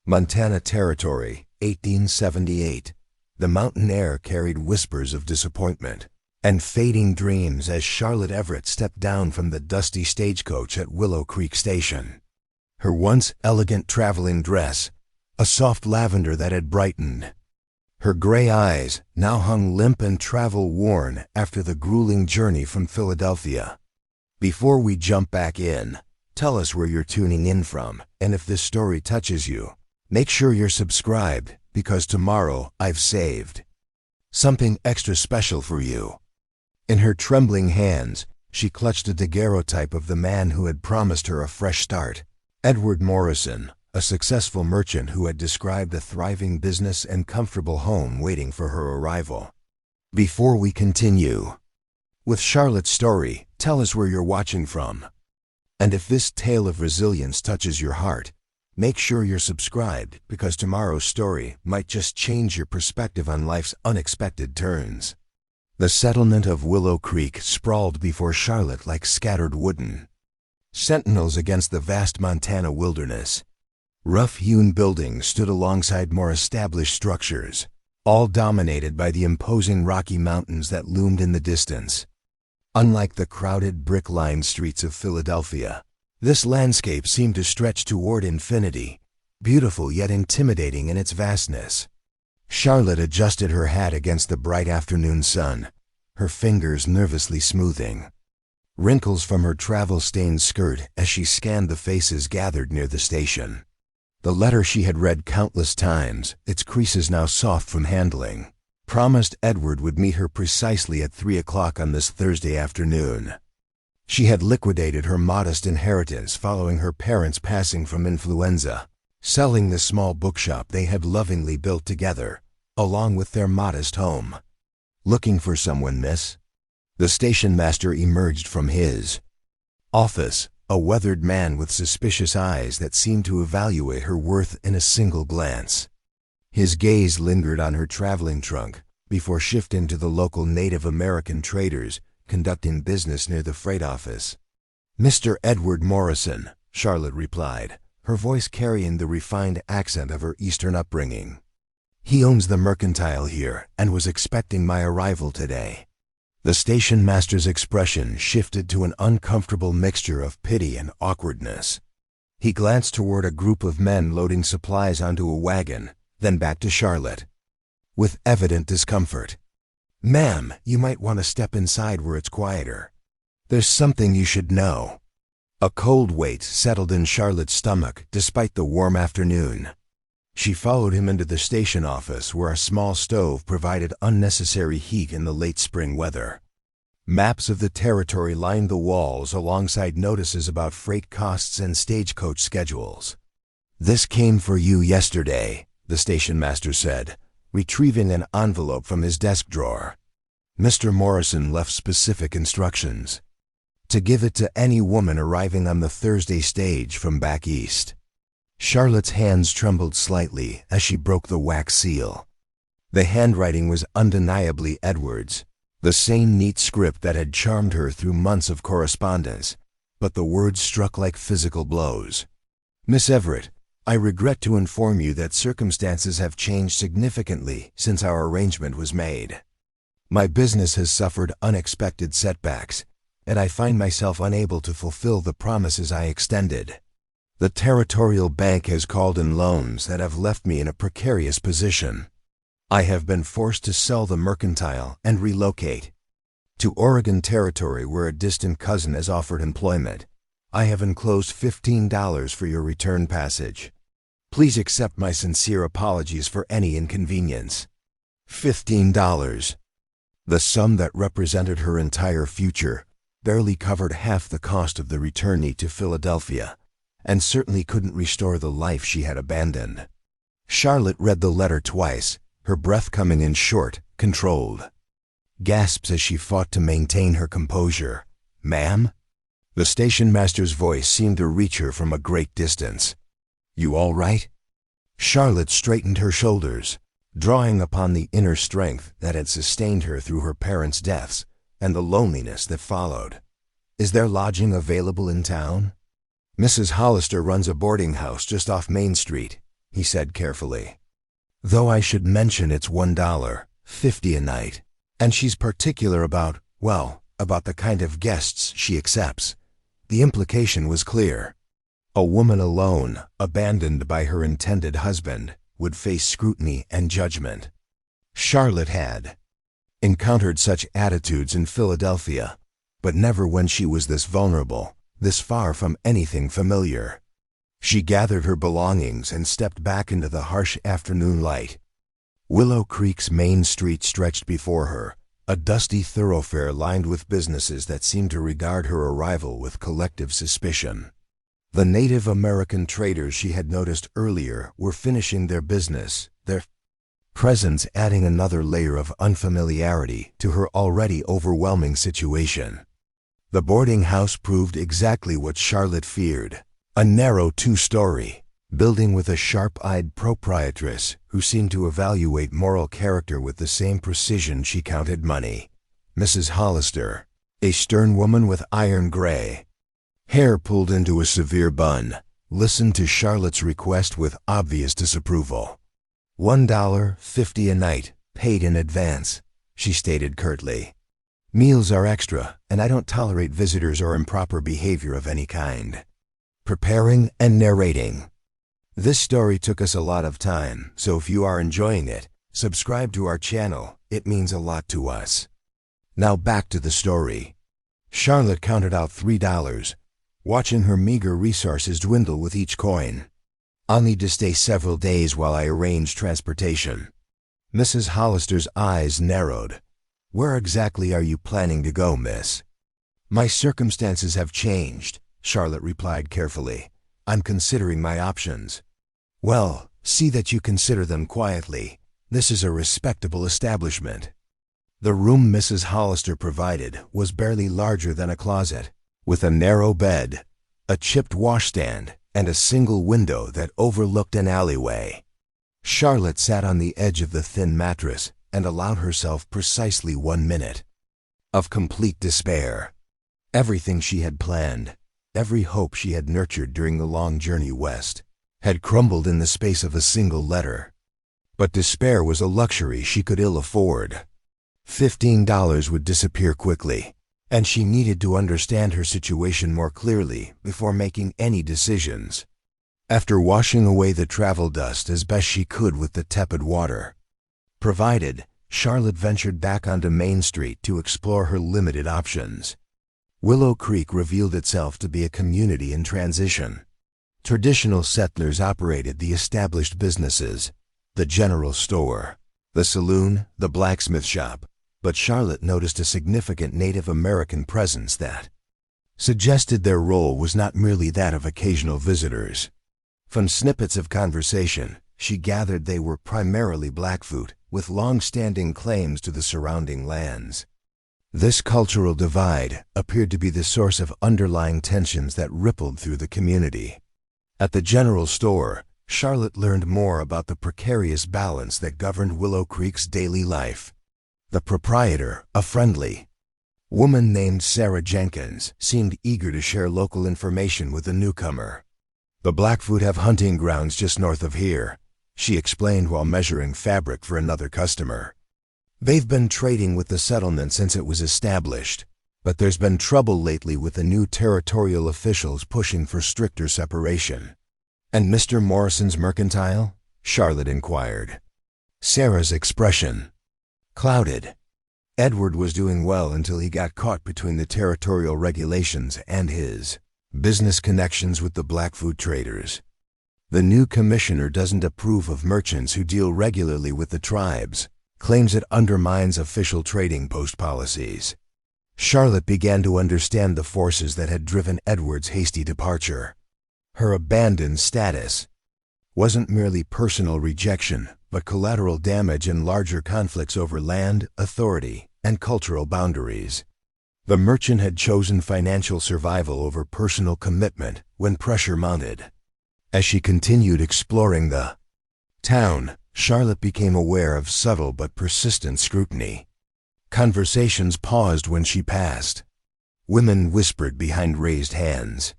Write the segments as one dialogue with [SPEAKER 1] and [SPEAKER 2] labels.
[SPEAKER 1] Montana Territory, 1878. The mountain air carried whispers of disappointment and fading dreams as Charlotte Everett stepped down from the dusty stagecoach at Willow Creek Station. Her once elegant traveling dress, a soft lavender that had brightened. Her gray eyes now hung limp and travel-worn after the grueling journey from Philadelphia. Before we jump back in, tell us where you're tuning in from, and if this story touches you, make sure you're subscribed, because tomorrow I've saved something extra special for you. In her trembling hands, she clutched a daguerreotype of the man who had promised her a fresh start. Edward Morrison, a successful merchant who had described a thriving business and comfortable home waiting for her arrival. Before we continue with Charlotte's story, tell us where you're watching from. And if this tale of resilience touches your heart, make sure you're subscribed, because tomorrow's story might just change your perspective on life's unexpected turns. The settlement of Willow Creek sprawled before Charlotte like scattered wooden sentinels against the vast Montana wilderness. Rough-hewn buildings stood alongside more established structures, all dominated by the imposing Rocky Mountains that loomed in the distance. Unlike the crowded brick-lined streets of Philadelphia, this landscape seemed to stretch toward infinity, beautiful yet intimidating in its vastness. Charlotte adjusted her hat against the bright afternoon sun, her fingers nervously smoothing wrinkles from her travel-stained skirt as she scanned the faces gathered near the station. The letter she had read countless times, its creases now soft from handling, promised Edward would meet her precisely at 3 o'clock on this Thursday afternoon. She had liquidated her modest inheritance following her parents' passing from influenza, selling the small bookshop they had lovingly built together, along with their modest home. "Looking for someone, miss?" The station master emerged from his office, a weathered man with suspicious eyes that seemed to evaluate her worth in a single glance. His gaze lingered on her traveling trunk before shifting to the local Native American traders conducting business near the freight office. "Mr. Edward Morrison," Charlotte replied, her voice carrying the refined accent of her Eastern upbringing. "He owns the mercantile here and was expecting my arrival today." The station master's expression shifted to an uncomfortable mixture of pity and awkwardness. He glanced toward a group of men loading supplies onto a wagon, then back to Charlotte with evident discomfort. "Ma'am, you might want to step inside where it's quieter. There's something you should know." A cold weight settled in Charlotte's stomach despite the warm afternoon. She followed him into the station office where a small stove provided unnecessary heat in the late spring weather. Maps of the territory lined the walls alongside notices about freight costs and stagecoach schedules. "This came for you yesterday," the station master said, retrieving an envelope from his desk drawer. "Mr. Morrison left specific instructions to give it to any woman arriving on the Thursday stage from back east." Charlotte's hands trembled slightly as she broke the wax seal. The handwriting was undeniably Edward's, the same neat script that had charmed her through months of correspondence, but the words struck like physical blows. "Miss Everett, I regret to inform you that circumstances have changed significantly since our arrangement was made. My business has suffered unexpected setbacks, and I find myself unable to fulfill the promises I extended. The Territorial Bank has called in loans that have left me in a precarious position. I have been forced to sell the mercantile and relocate to Oregon Territory, where a distant cousin has offered employment. I have enclosed $15 for your return passage. Please accept my sincere apologies for any inconvenience." $15. The sum that represented her entire future barely covered half the cost of the returnee to Philadelphia, and certainly couldn't restore the life she had abandoned. Charlotte read the letter twice, her breath coming in short, controlled gasps as she fought to maintain her composure. "Ma'am?" The station master's voice seemed to reach her from a great distance. "You all right?" Charlotte straightened her shoulders, drawing upon the inner strength that had sustained her through her parents' deaths and the loneliness that followed. "Is there lodging available in town?" "Mrs. Hollister runs a boarding house just off Main Street," he said carefully. "Though I should mention it's $1.50 a night, and she's particular about, well, about the kind of guests she accepts." The implication was clear. A woman alone, abandoned by her intended husband, would face scrutiny and judgment. Charlotte had encountered such attitudes in Philadelphia, but never when she was this vulnerable, this far from anything familiar. She gathered her belongings and stepped back into the harsh afternoon light. Willow Creek's main street stretched before her, a dusty thoroughfare lined with businesses that seemed to regard her arrival with collective suspicion. The Native American traders she had noticed earlier were finishing their business, their presence adding another layer of unfamiliarity to her already overwhelming situation. The boarding house proved exactly what Charlotte feared, a narrow two-story building with a sharp-eyed proprietress who seemed to evaluate moral character with the same precision she counted money. Mrs. Hollister, a stern woman with iron gray hair pulled into a severe bun, listened to Charlotte's request with obvious disapproval. $1.50 a night, paid in advance, she stated curtly. "Meals are extra, and I don't tolerate visitors or improper behavior of any kind." Preparing and narrating. This story took us a lot of time, so if you are enjoying it, subscribe to our channel. It means a lot to us. Now back to the story. Charlotte counted out $3, watching her meager resources dwindle with each coin. "I'll need to stay several days while I arrange transportation." Mrs. Hollister's eyes narrowed. "Where exactly are you planning to go, miss?" "My circumstances have changed," Charlotte replied carefully. "I'm considering my options." "Well, see that you consider them quietly. This is a respectable establishment." The room Mrs. Hollister provided was barely larger than a closet, with a narrow bed, a chipped washstand, and a single window that overlooked an alleyway. Charlotte sat on the edge of the thin mattress and allowed herself precisely 1 minute of complete despair. Everything she had planned, every hope she had nurtured during the long journey west, had crumbled in the space of a single letter. But despair was a luxury she could ill afford. $15 would disappear quickly, and she needed to understand her situation more clearly before making any decisions. After washing away the travel dust as best she could with the tepid water provided, Charlotte ventured back onto Main Street to explore her limited options. Willow Creek revealed itself to be a community in transition. Traditional settlers operated the established businesses, the general store, the saloon, the blacksmith shop, but Charlotte noticed a significant Native American presence that suggested their role was not merely that of occasional visitors. From snippets of conversation, she gathered they were primarily Blackfoot, with long-standing claims to the surrounding lands. This cultural divide appeared to be the source of underlying tensions that rippled through the community. At the general store, Charlotte learned more about the precarious balance that governed Willow Creek's daily life. The proprietor, a friendly woman named Sarah Jenkins, seemed eager to share local information with the newcomer. "The Blackfoot have hunting grounds just north of here," she explained while measuring fabric for another customer. "They've been trading with the settlement since it was established, but there's been trouble lately with the new territorial officials pushing for stricter separation." "And Mr. Morrison's mercantile?" Charlotte inquired. Sarah's expression clouded. Edward was doing well until he got caught between the territorial regulations and his business connections with the Blackfoot traders. "The new commissioner doesn't approve of merchants who deal regularly with the tribes, claims it undermines official trading post policies." Charlotte began to understand the forces that had driven Edward's hasty departure. Her abandoned status wasn't merely personal rejection, but collateral damage and larger conflicts over land, authority, and cultural boundaries. The merchant had chosen financial survival over personal commitment when pressure mounted. As she continued exploring the town, Charlotte became aware of subtle but persistent scrutiny. Conversations paused when she passed. Women whispered behind raised hands.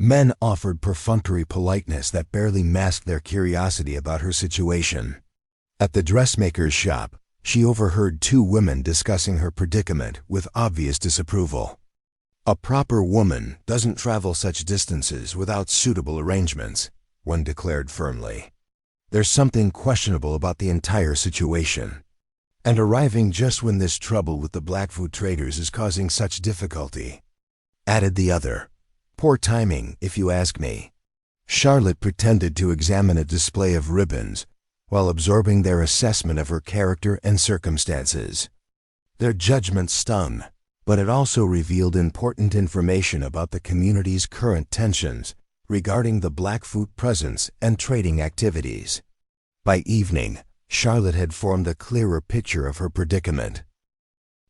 [SPEAKER 1] Men offered perfunctory politeness that barely masked their curiosity about her situation. At the dressmaker's shop, she overheard two women discussing her predicament with obvious disapproval. "A proper woman doesn't travel such distances without suitable arrangements," one declared firmly. "There's something questionable about the entire situation. And arriving just when this trouble with the Blackfoot traders is causing such difficulty," added the other. "Poor timing, if you ask me." Charlotte pretended to examine a display of ribbons while absorbing their assessment of her character and circumstances. Their judgment stung, but it also revealed important information about the community's current tensions regarding the Blackfoot presence and trading activities. By evening, Charlotte had formed a clearer picture of her predicament.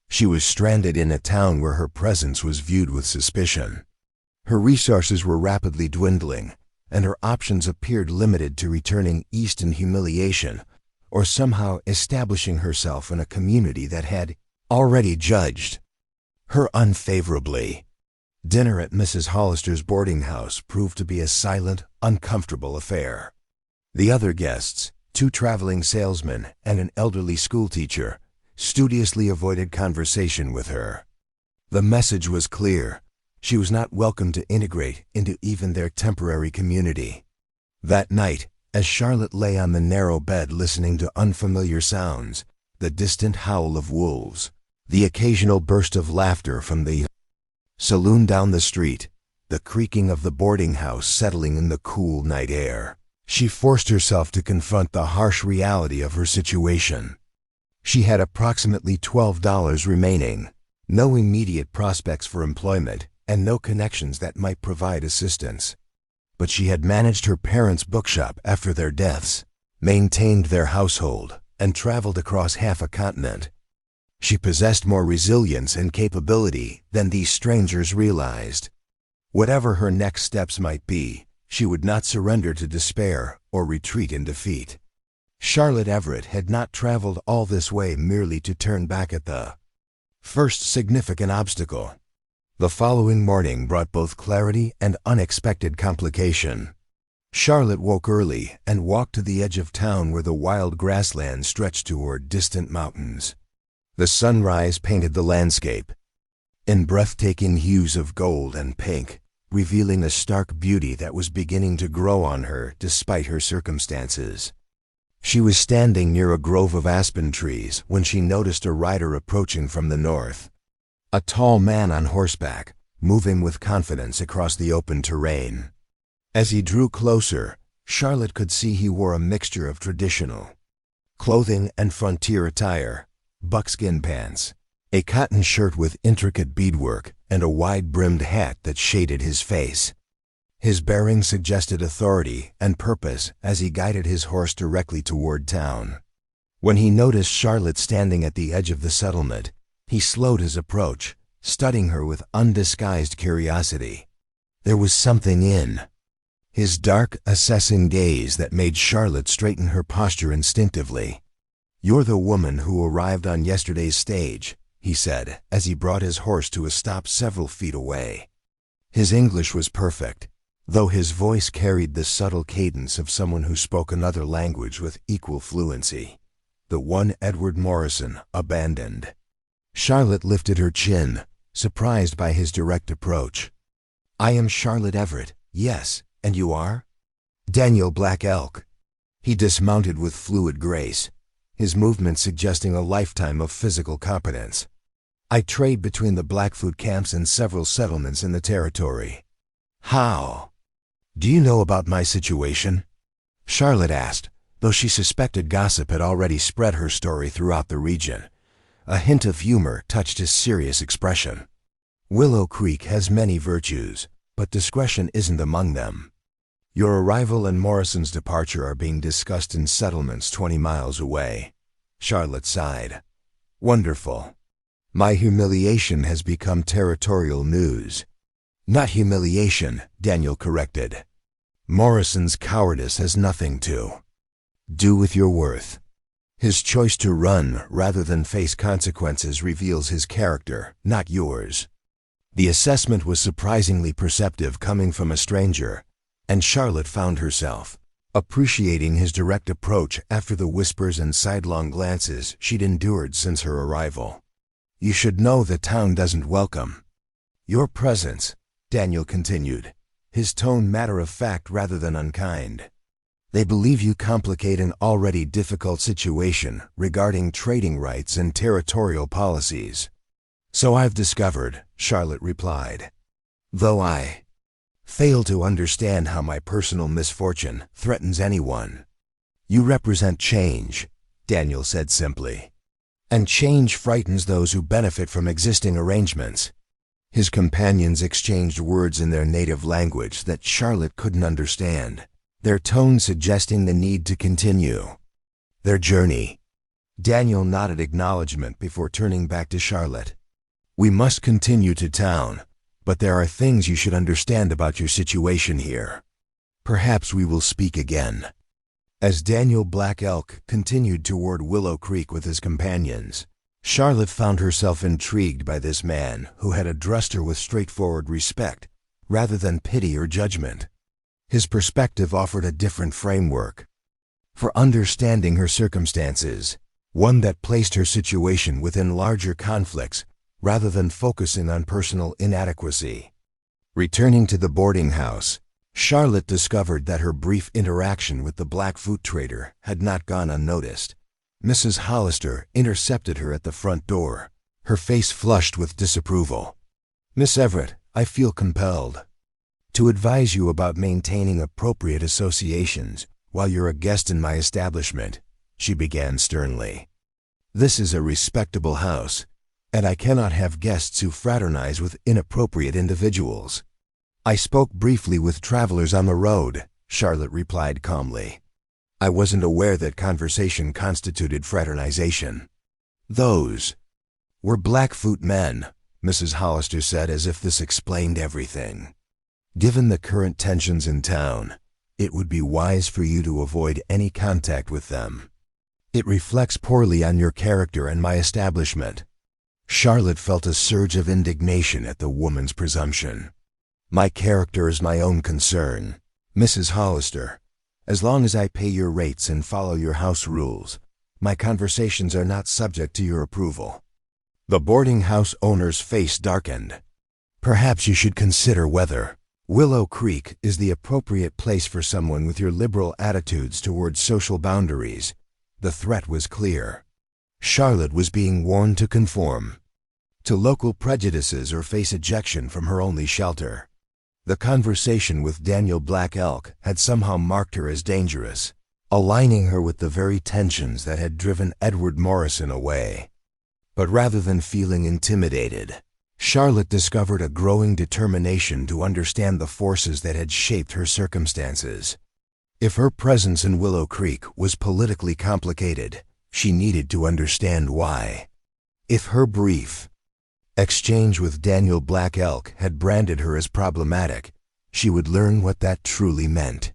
[SPEAKER 1] She was stranded in a town where her presence was viewed with suspicion. Her resources were rapidly dwindling, and her options appeared limited to returning east in humiliation or somehow establishing herself in a community that had already judged her unfavorably. Dinner at Mrs. Hollister's boarding house proved to be a silent, uncomfortable affair. The other guests, two traveling salesmen and an elderly schoolteacher, studiously avoided conversation with her. The message was clear. She was not welcome to integrate into even their temporary community. That night, as Charlotte lay on the narrow bed listening to unfamiliar sounds, the distant howl of wolves, the occasional burst of laughter from the saloon down the street, the creaking of the boarding house settling in the cool night air, she forced herself to confront the harsh reality of her situation. She had approximately $12 remaining, no immediate prospects for employment, and no connections that might provide assistance. But she had managed her parents' bookshop after their deaths, maintained their household, and traveled across half a continent. She possessed more resilience and capability than these strangers realized. Whatever her next steps might be, she would not surrender to despair or retreat in defeat. Charlotte Everett had not traveled all this way merely to turn back at the first significant obstacle. The following morning brought both clarity and unexpected complication. Charlotte woke early and walked to the edge of town where the wild grassland stretched toward distant mountains. The sunrise painted the landscape in breathtaking hues of gold and pink, revealing a stark beauty that was beginning to grow on her despite her circumstances. She was standing near a grove of aspen trees when she noticed a rider approaching from the north. A tall man on horseback, moving with confidence across the open terrain. As he drew closer, Charlotte could see he wore a mixture of traditional clothing and frontier attire, buckskin pants, a cotton shirt with intricate beadwork, and a wide-brimmed hat that shaded his face. His bearing suggested authority and purpose as he guided his horse directly toward town. When he noticed Charlotte standing at the edge of the settlement, he slowed his approach, studying her with undisguised curiosity. There was something in his dark, assessing gaze that made Charlotte straighten her posture instinctively. "You're the woman who arrived on yesterday's stage," he said, as he brought his horse to a stop several feet away. His English was perfect, though his voice carried the subtle cadence of someone who spoke another language with equal fluency. The one Edward Morrison abandoned. Charlotte lifted her chin, surprised by his direct approach. "I am Charlotte Everett, yes, and you are?" "Daniel Black Elk." He dismounted with fluid grace, his movements suggesting a lifetime of physical competence. "I trade between the Blackfoot camps and several settlements in the territory." "How? Do you know about my situation?" Charlotte asked, though she suspected gossip had already spread her story throughout the region. A hint of humor touched his serious expression. "Willow Creek has many virtues, but discretion isn't among them. Your arrival and Morrison's departure are being discussed in settlements 20 miles away." Charlotte sighed. "Wonderful. My humiliation has become territorial news." "Not humiliation," Daniel corrected. "Morrison's cowardice has nothing to do with your worth. His choice to run rather than face consequences reveals his character, not yours." The assessment was surprisingly perceptive coming from a stranger, and Charlotte found herself appreciating his direct approach after the whispers and sidelong glances she'd endured since her arrival. "You should know the town doesn't welcome your presence," Daniel continued, his tone matter-of-fact rather than unkind. "They believe you complicate an already difficult situation regarding trading rights and territorial policies." "So I've discovered," Charlotte replied, "though I fail to understand how my personal misfortune threatens anyone." "You represent change," Daniel said simply, "and change frightens those who benefit from existing arrangements." His companions exchanged words in their native language that Charlotte couldn't understand, their tone suggesting the need to continue their journey. Daniel nodded acknowledgement before turning back to Charlotte. "We must continue to town, but there are things you should understand about your situation here. Perhaps we will speak again." As Daniel Black Elk continued toward Willow Creek with his companions, Charlotte found herself intrigued by this man who had addressed her with straightforward respect, rather than pity or judgment. His perspective offered a different framework for understanding her circumstances, one that placed her situation within larger conflicts rather than focusing on personal inadequacy. Returning to the boarding house, Charlotte discovered that her brief interaction with the Blackfoot trader had not gone unnoticed. Mrs. Hollister intercepted her at the front door, her face flushed with disapproval. "Miss Everett, I feel compelled to advise you about maintaining appropriate associations while you're a guest in my establishment," she began sternly. "This is a respectable house, and I cannot have guests who fraternize with inappropriate individuals." "I spoke briefly with travelers on the road," Charlotte replied calmly. "I wasn't aware that conversation constituted fraternization." "Those were Blackfoot men," Mrs. Hollister said, as if this explained everything. "Given the current tensions in town, it would be wise for you to avoid any contact with them. It reflects poorly on your character and my establishment." Charlotte felt a surge of indignation at the woman's presumption. "My character is my own concern, Mrs. Hollister. As long as I pay your rates and follow your house rules, my conversations are not subject to your approval." The boarding house owner's face darkened. "Perhaps you should consider whether Willow Creek is the appropriate place for someone with your liberal attitudes towards social boundaries." The threat was clear. Charlotte was being warned to conform to local prejudices or face ejection from her only shelter. The conversation with Daniel Black Elk had somehow marked her as dangerous, aligning her with the very tensions that had driven Edward Morrison away. But rather than feeling intimidated, Charlotte discovered a growing determination to understand the forces that had shaped her circumstances. If her presence in Willow Creek was politically complicated, she needed to understand why. If her brief exchange with Daniel Black Elk had branded her as problematic, she would learn what that truly meant.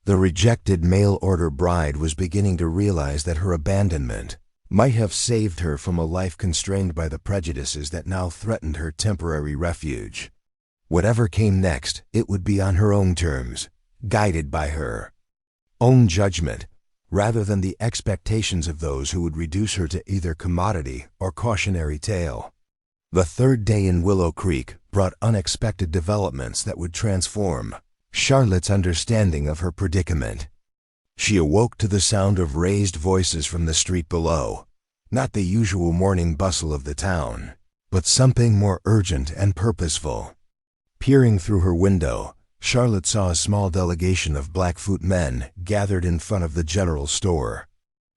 [SPEAKER 1] The rejected mail-order bride was beginning to realize that her abandonment might have saved her from a life constrained by the prejudices that now threatened her temporary refuge. Whatever came next, it would be on her own terms, guided by her own judgment, rather than the expectations of those who would reduce her to either commodity or cautionary tale. The third day in Willow Creek brought unexpected developments that would transform Charlotte's understanding of her predicament. She awoke to the sound of raised voices from the street below, not the usual morning bustle of the town, but something more urgent and purposeful. Peering through her window, Charlotte saw a small delegation of Blackfoot men gathered in front of the general store.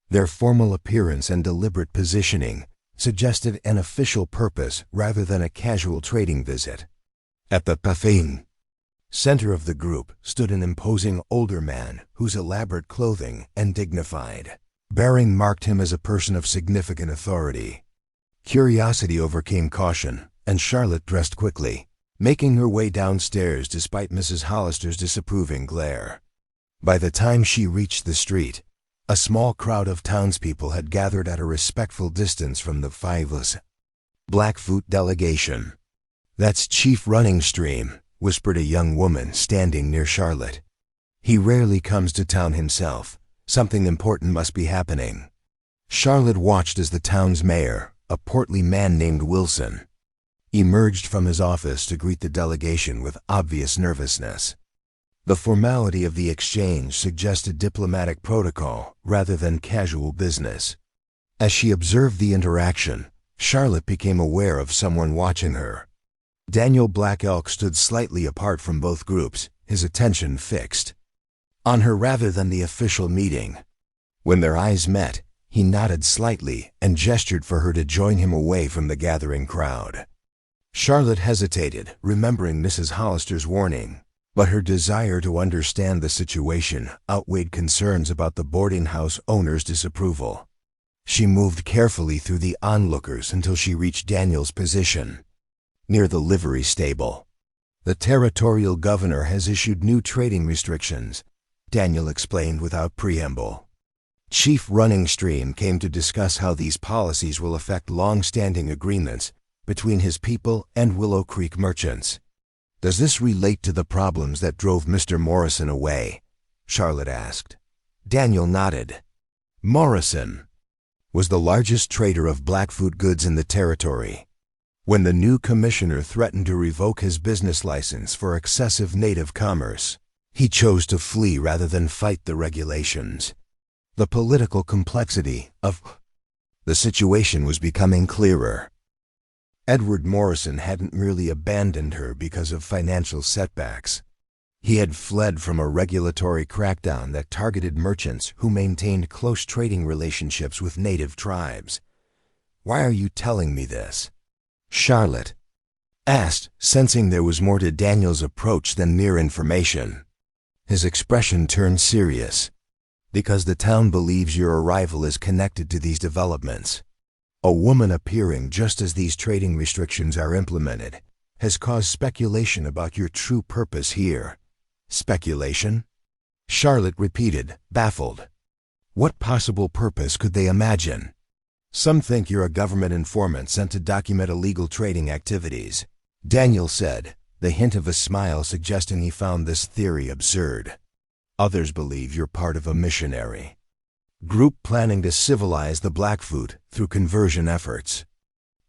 [SPEAKER 1] Their formal appearance and deliberate positioning suggested an official purpose rather than a casual trading visit. At the center of the group stood an imposing older man whose elaborate clothing and dignified bearing marked him as a person of significant authority. Curiosity overcame caution, and Charlotte dressed quickly, making her way downstairs despite Mrs. Hollister's disapproving glare. By the time she reached the street, a small crowd of townspeople had gathered at a respectful distance from the fiveless Blackfoot delegation. "That's Chief Running Stream," whispered a young woman standing near Charlotte. "He rarely comes to town himself. Something important must be happening." Charlotte watched as the town's mayor, a portly man named Wilson, emerged from his office to greet the delegation with obvious nervousness. The formality of the exchange suggested diplomatic protocol rather than casual business. As she observed the interaction, Charlotte became aware of someone watching her. Daniel Black Elk stood slightly apart from both groups, his attention fixed on her rather than the official meeting. When their eyes met, he nodded slightly and gestured for her to join him away from the gathering crowd. Charlotte hesitated, remembering Mrs. Hollister's warning, but her desire to understand the situation outweighed concerns about the boarding house owner's disapproval. She moved carefully through the onlookers until she reached Daniel's position, near the livery stable. "The territorial governor has issued new trading restrictions," Daniel explained without preamble. Chief Running Stream came to discuss how these policies will affect long-standing agreements between his people and Willow Creek merchants. "Does this relate to the problems that drove Mr. Morrison away?" Charlotte asked. Daniel nodded. Morrison was the largest trader of Blackfoot goods in the territory. When the new commissioner threatened to revoke his business license for excessive native commerce, he chose to flee rather than fight the regulations. The political complexity of the situation was becoming clearer. Edward Morrison hadn't merely abandoned her because of financial setbacks. He had fled from a regulatory crackdown that targeted merchants who maintained close trading relationships with native tribes. "Why are you telling me this?" Charlotte asked, sensing there was more to Daniel's approach than mere information. His expression turned serious. "Because the town believes your arrival is connected to these developments. A woman appearing just as these trading restrictions are implemented has caused speculation about your true purpose here." "Speculation?" Charlotte repeated, baffled. "What possible purpose could they imagine?" "Some think you're a government informant sent to document illegal trading activities," Daniel said, the hint of a smile suggesting he found this theory absurd. "Others believe you're part of a missionary group planning to civilize the Blackfoot through conversion efforts."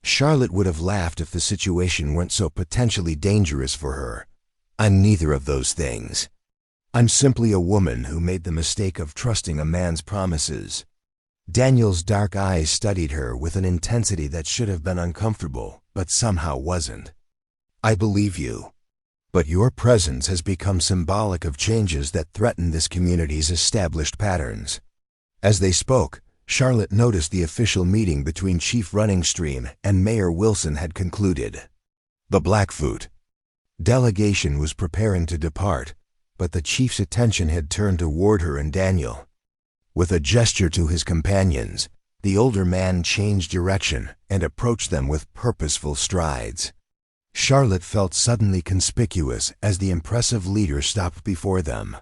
[SPEAKER 1] Charlotte would have laughed if the situation weren't so potentially dangerous for her. "I'm neither of those things. I'm simply a woman who made the mistake of trusting a man's promises." Daniel's dark eyes studied her with an intensity that should have been uncomfortable, but somehow wasn't. "I believe you. But your presence has become symbolic of changes that threaten this community's established patterns." As they spoke, Charlotte noticed the official meeting between Chief Running Stream and Mayor Wilson had concluded. The Blackfoot delegation was preparing to depart, but the chief's attention had turned toward her and Daniel. With a gesture to his companions, the older man changed direction and approached them with purposeful strides. Charlotte felt suddenly conspicuous as the impressive leader stopped before them.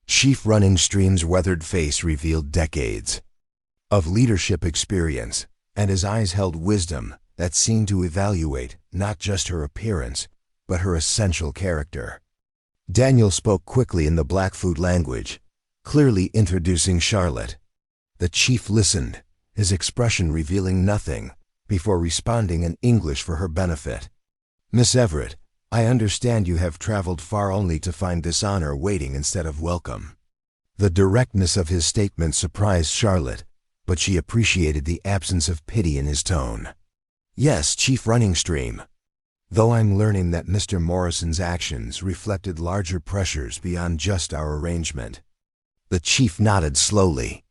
[SPEAKER 1] Chief Running Stream's weathered face revealed decades of leadership experience, and his eyes held wisdom that seemed to evaluate not just her appearance, but her essential character. Daniel spoke quickly in the Blackfoot language, clearly introducing Charlotte. The chief listened, his expression revealing nothing, before responding in English for her benefit. "Miss Everett, I understand you have traveled far only to find dishonor waiting instead of welcome." The directness of his statement surprised Charlotte, but she appreciated the absence of pity in his tone. "Yes, Chief Running Stream. Though I'm learning that Mr. Morrison's actions reflected larger pressures beyond just our arrangement." The chief nodded slowly.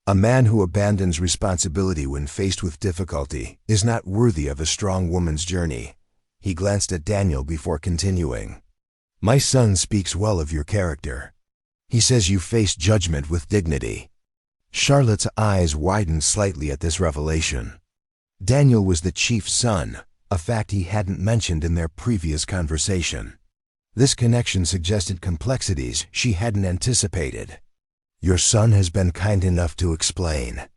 [SPEAKER 1] "A man who abandons responsibility when faced with difficulty is not worthy of a strong woman's journey." He glanced at Daniel before continuing. "My son speaks well of your character. He says you face judgment with dignity." Charlotte's eyes widened slightly at this revelation. Daniel was the chief's son, a fact he hadn't mentioned in their previous conversation. This connection suggested complexities she hadn't anticipated. "Your son has been kind enough to explain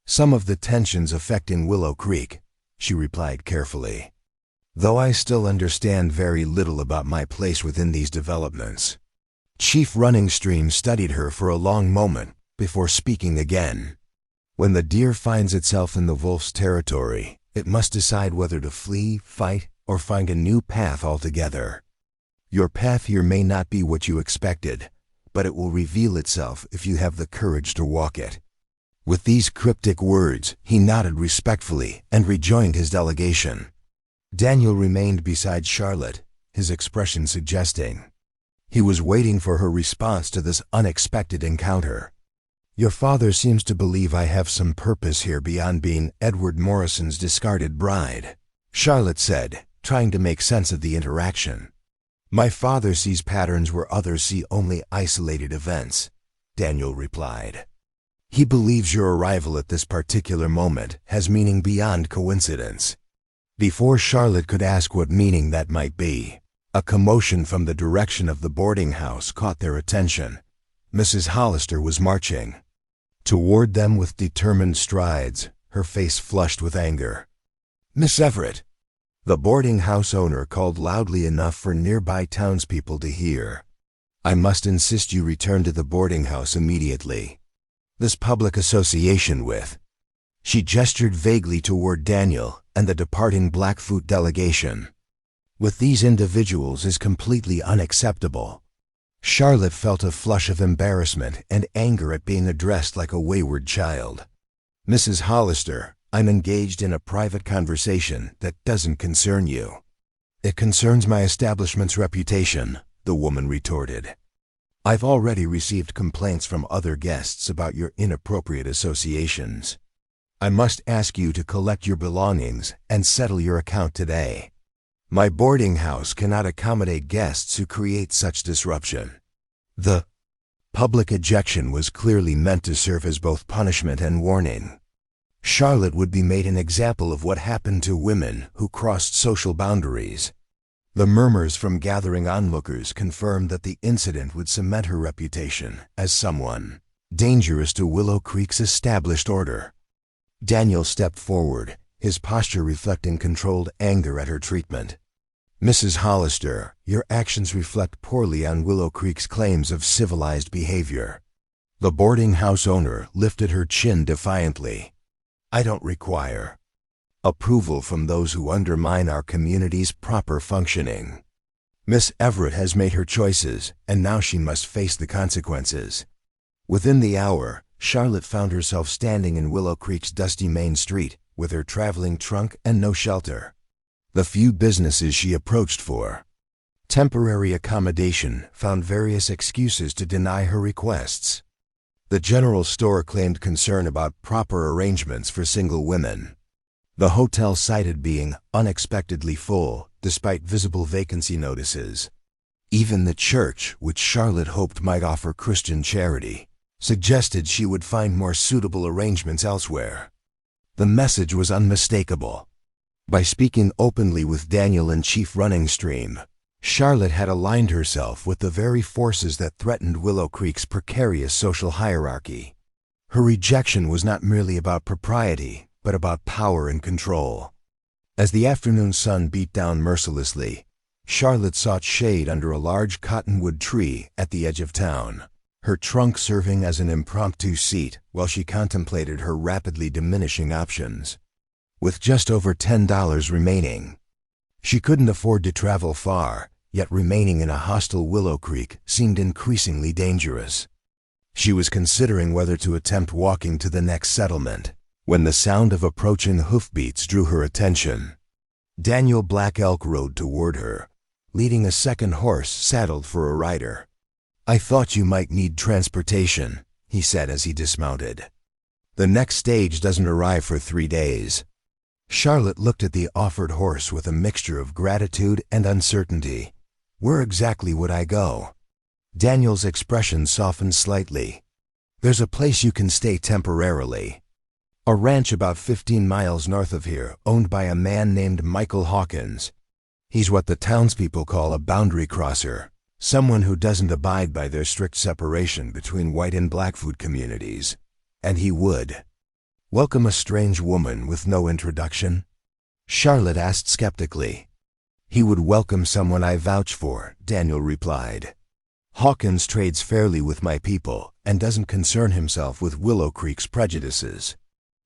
[SPEAKER 1] some of the tensions affecting Willow Creek," she replied carefully. though I still understand very little about my place within these developments." Chief Running Stream studied her for a long moment before speaking again. "When the deer finds itself in the wolf's territory, it must decide whether to flee, fight, or find a new path altogether. Your path here may not be what you expected, but it will reveal itself if you have the courage to walk it." With these cryptic words, he nodded respectfully and rejoined his delegation. Daniel remained beside Charlotte, his expression suggesting he was waiting for her response to this unexpected encounter. "Your father seems to believe I have some purpose here beyond being Edward Morrison's discarded bride," Charlotte said, trying to make sense of the interaction. "My father sees patterns where others see only isolated events," Daniel replied. "He believes your arrival at this particular moment has meaning beyond coincidence." Before Charlotte could ask what meaning that might be, a commotion from the direction of the boarding house caught their attention. Mrs. Hollister was marching toward them with determined strides, her face flushed with anger. "Miss Everett," the boarding house owner called loudly enough for nearby townspeople to hear, "I must insist you return to the boarding house immediately. This public association with—" She gestured vaguely toward Daniel and the departing Blackfoot delegation. "With these individuals is completely unacceptable." Charlotte felt a flush of embarrassment and anger at being addressed like a wayward child. "Mrs. Hollister, I'm engaged in a private conversation that doesn't concern you." "It concerns my establishment's reputation," the woman retorted. "I've already received complaints from other guests about your inappropriate associations. I must ask you to collect your belongings and settle your account today. My boarding house cannot accommodate guests who create such disruption." The public ejection was clearly meant to serve as both punishment and warning. Charlotte would be made an example of what happened to women who crossed social boundaries. The murmurs from gathering onlookers confirmed that the incident would cement her reputation as someone dangerous to Willow Creek's established order. Daniel stepped forward, his posture reflecting controlled anger at her treatment. "Mrs. Hollister, your actions reflect poorly on Willow Creek's claims of civilized behavior." The boarding house owner lifted her chin defiantly. "I don't require approval from those who undermine our community's proper functioning. Miss Everett has made her choices, and now she must face the consequences." Within the hour, Charlotte found herself standing in Willow Creek's dusty main street with her traveling trunk and no shelter. The few businesses she approached for temporary accommodation found various excuses to deny her requests. The general store claimed concern about proper arrangements for single women. The hotel cited being unexpectedly full, despite visible vacancy notices. Even the church, which Charlotte hoped might offer Christian charity, suggested she would find more suitable arrangements elsewhere. The message was unmistakable. By speaking openly with Daniel and Chief Running Stream, Charlotte had aligned herself with the very forces that threatened Willow Creek's precarious social hierarchy. Her rejection was not merely about propriety, but about power and control. As the afternoon sun beat down mercilessly, Charlotte sought shade under a large cottonwood tree at the edge of town, her trunk serving as an impromptu seat while she contemplated her rapidly diminishing options. With just over $10 remaining, she couldn't afford to travel far, yet remaining in a hostile Willow Creek seemed increasingly dangerous. She was considering whether to attempt walking to the next settlement, when the sound of approaching hoofbeats drew her attention. Daniel Black Elk rode toward her, leading a second horse saddled for a rider. "I thought you might need transportation," he said as he dismounted. "The next stage doesn't arrive for 3 days." Charlotte looked at the offered horse with a mixture of gratitude and uncertainty. "Where exactly would I go?" Daniel's expression softened slightly. "There's a place you can stay temporarily. A ranch about 15 miles north of here, owned by a man named Michael Hawkins. He's what the townspeople call a boundary crosser, someone who doesn't abide by their strict separation between white and Blackfoot communities. And he would welcome a strange woman with no introduction?" Charlotte asked skeptically. "He would welcome someone I vouch for," Daniel replied. "Hawkins trades fairly with my people and doesn't concern himself with Willow Creek's prejudices.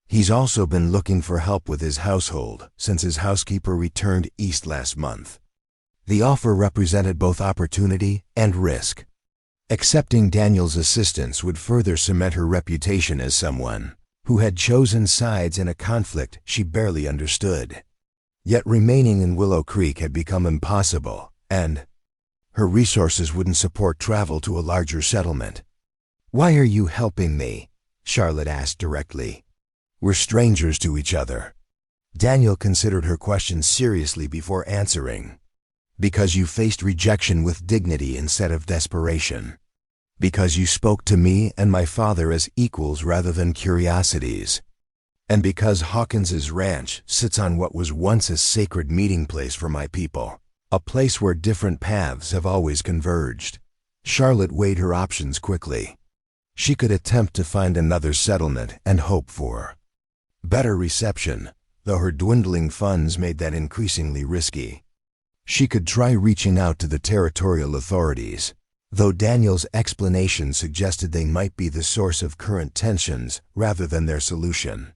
[SPEAKER 1] He's also been looking for help with his household since his housekeeper returned east last month." The offer represented both opportunity and risk. Accepting Daniel's assistance would further cement her reputation as someone who had chosen sides in a conflict she barely understood. Yet remaining in Willow Creek had become impossible, and her resources wouldn't support travel to a larger settlement. "Why are you helping me?" Charlotte asked directly. "We're strangers to each other." Daniel considered her question seriously before answering. "Because you faced rejection with dignity instead of desperation. Because you spoke to me and my father as equals rather than curiosities. And because Hawkins's ranch sits on what was once a sacred meeting place for my people, a place where different paths have always converged." Charlotte weighed her options quickly. She could attempt to find another settlement and hope for better reception, though her dwindling funds made that increasingly risky. She could try reaching out to the territorial authorities, though Daniel's explanation suggested they might be the source of current tensions rather than their solution.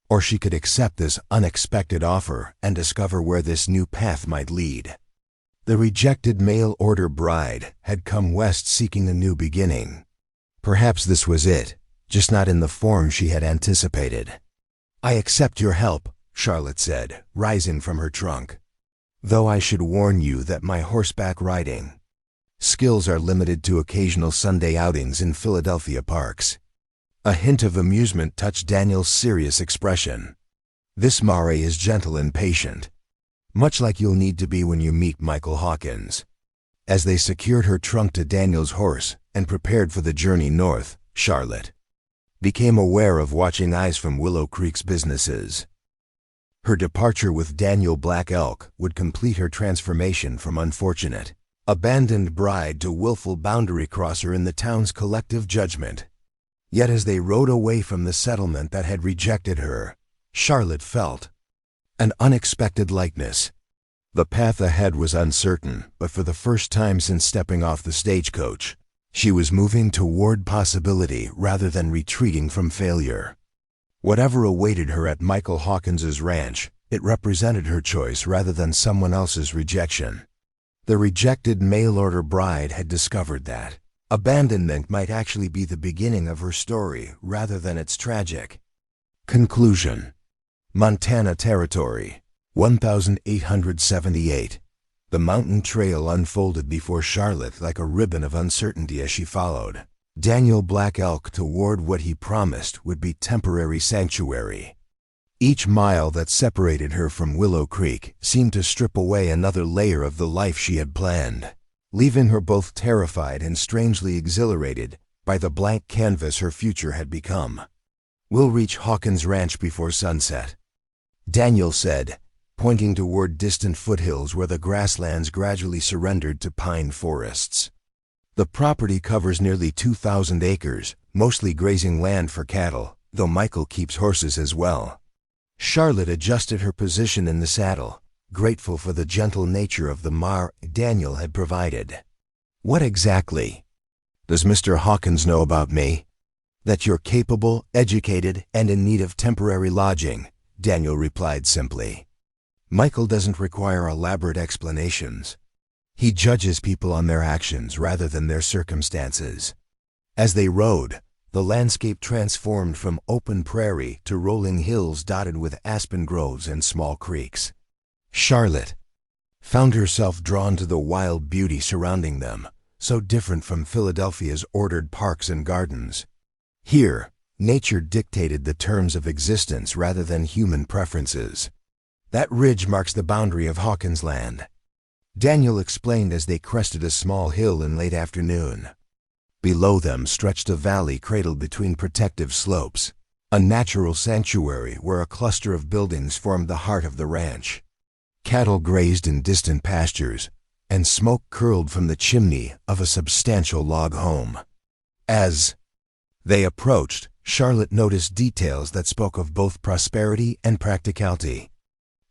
[SPEAKER 1] Or she could accept this unexpected offer and discover where this new path might lead. The rejected mail-order bride had come west seeking a new beginning. Perhaps this was it, just not in the form she had anticipated. "I accept your help," Charlotte said, rising from her trunk. "Though I should warn you that my horseback riding skills are limited to occasional Sunday outings in Philadelphia parks." A hint of amusement touched Daniel's serious expression. "This mare is gentle and patient, much like you'll need to be when you meet Michael Hawkins." As they secured her trunk to Daniel's horse and prepared for the journey north, Charlotte became aware of watching eyes from Willow Creek's businesses. Her departure with Daniel Black Elk would complete her transformation from unfortunate, abandoned bride to willful boundary crosser in the town's collective judgment. Yet as they rode away from the settlement that had rejected her, Charlotte felt an unexpected lightness. The path ahead was uncertain, but for the first time since stepping off the stagecoach, she was moving toward possibility rather than retreating from failure. Whatever awaited her at Michael Hawkins's ranch, it represented her choice rather than someone else's rejection. The rejected mail-order bride had discovered that abandonment might actually be the beginning of her story rather than its tragic conclusion. Montana Territory, 1878. The mountain trail unfolded before Charlotte like a ribbon of uncertainty as she followed Daniel Black Elk toward what he promised would be temporary sanctuary. Each mile that separated her from Willow Creek seemed to strip away another layer of the life she had planned, leaving her both terrified and strangely exhilarated by the blank canvas her future had become. "We'll reach Hawkins Ranch before sunset," Daniel said, pointing toward distant foothills where the grasslands gradually surrendered to pine forests. The property covers nearly 2,000 acres, mostly grazing land for cattle, though Michael keeps horses as well. Charlotte adjusted her position in the saddle, grateful for the gentle nature of the mare Daniel had provided. "What exactly does Mr. Hawkins know about me?" "That you're capable, educated, and in need of temporary lodging," Daniel replied simply. "Michael doesn't require elaborate explanations. He judges people on their actions rather than their circumstances." As they rode, the landscape transformed from open prairie to rolling hills dotted with aspen groves and small creeks. Charlotte found herself drawn to the wild beauty surrounding them, so different from Philadelphia's ordered parks and gardens. Here, nature dictated the terms of existence rather than human preferences. "That ridge marks the boundary of Hawkins land," Daniel explained as they crested a small hill in late afternoon. Below them stretched a valley cradled between protective slopes, a natural sanctuary where a cluster of buildings formed the heart of the ranch. Cattle grazed in distant pastures, and smoke curled from the chimney of a substantial log home. As they approached, Charlotte noticed details that spoke of both prosperity and practicality.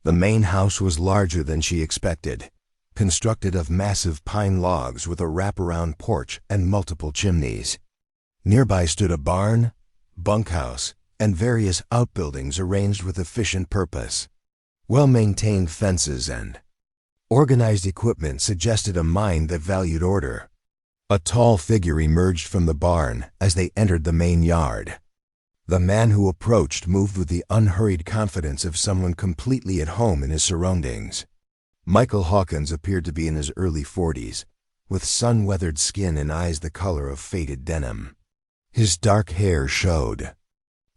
[SPEAKER 1] The main house was larger than she expected, constructed of massive pine logs with a wraparound porch and multiple chimneys. Nearby stood a barn, bunkhouse, and various outbuildings arranged with efficient purpose. Well-maintained fences and organized equipment suggested a mind that valued order. A tall figure emerged from the barn as they entered the main yard. The man who approached moved with the unhurried confidence of someone completely at home in his surroundings. Michael Hawkins appeared to be in his early 40s, with sun-weathered skin and eyes the color of faded denim. His dark hair showed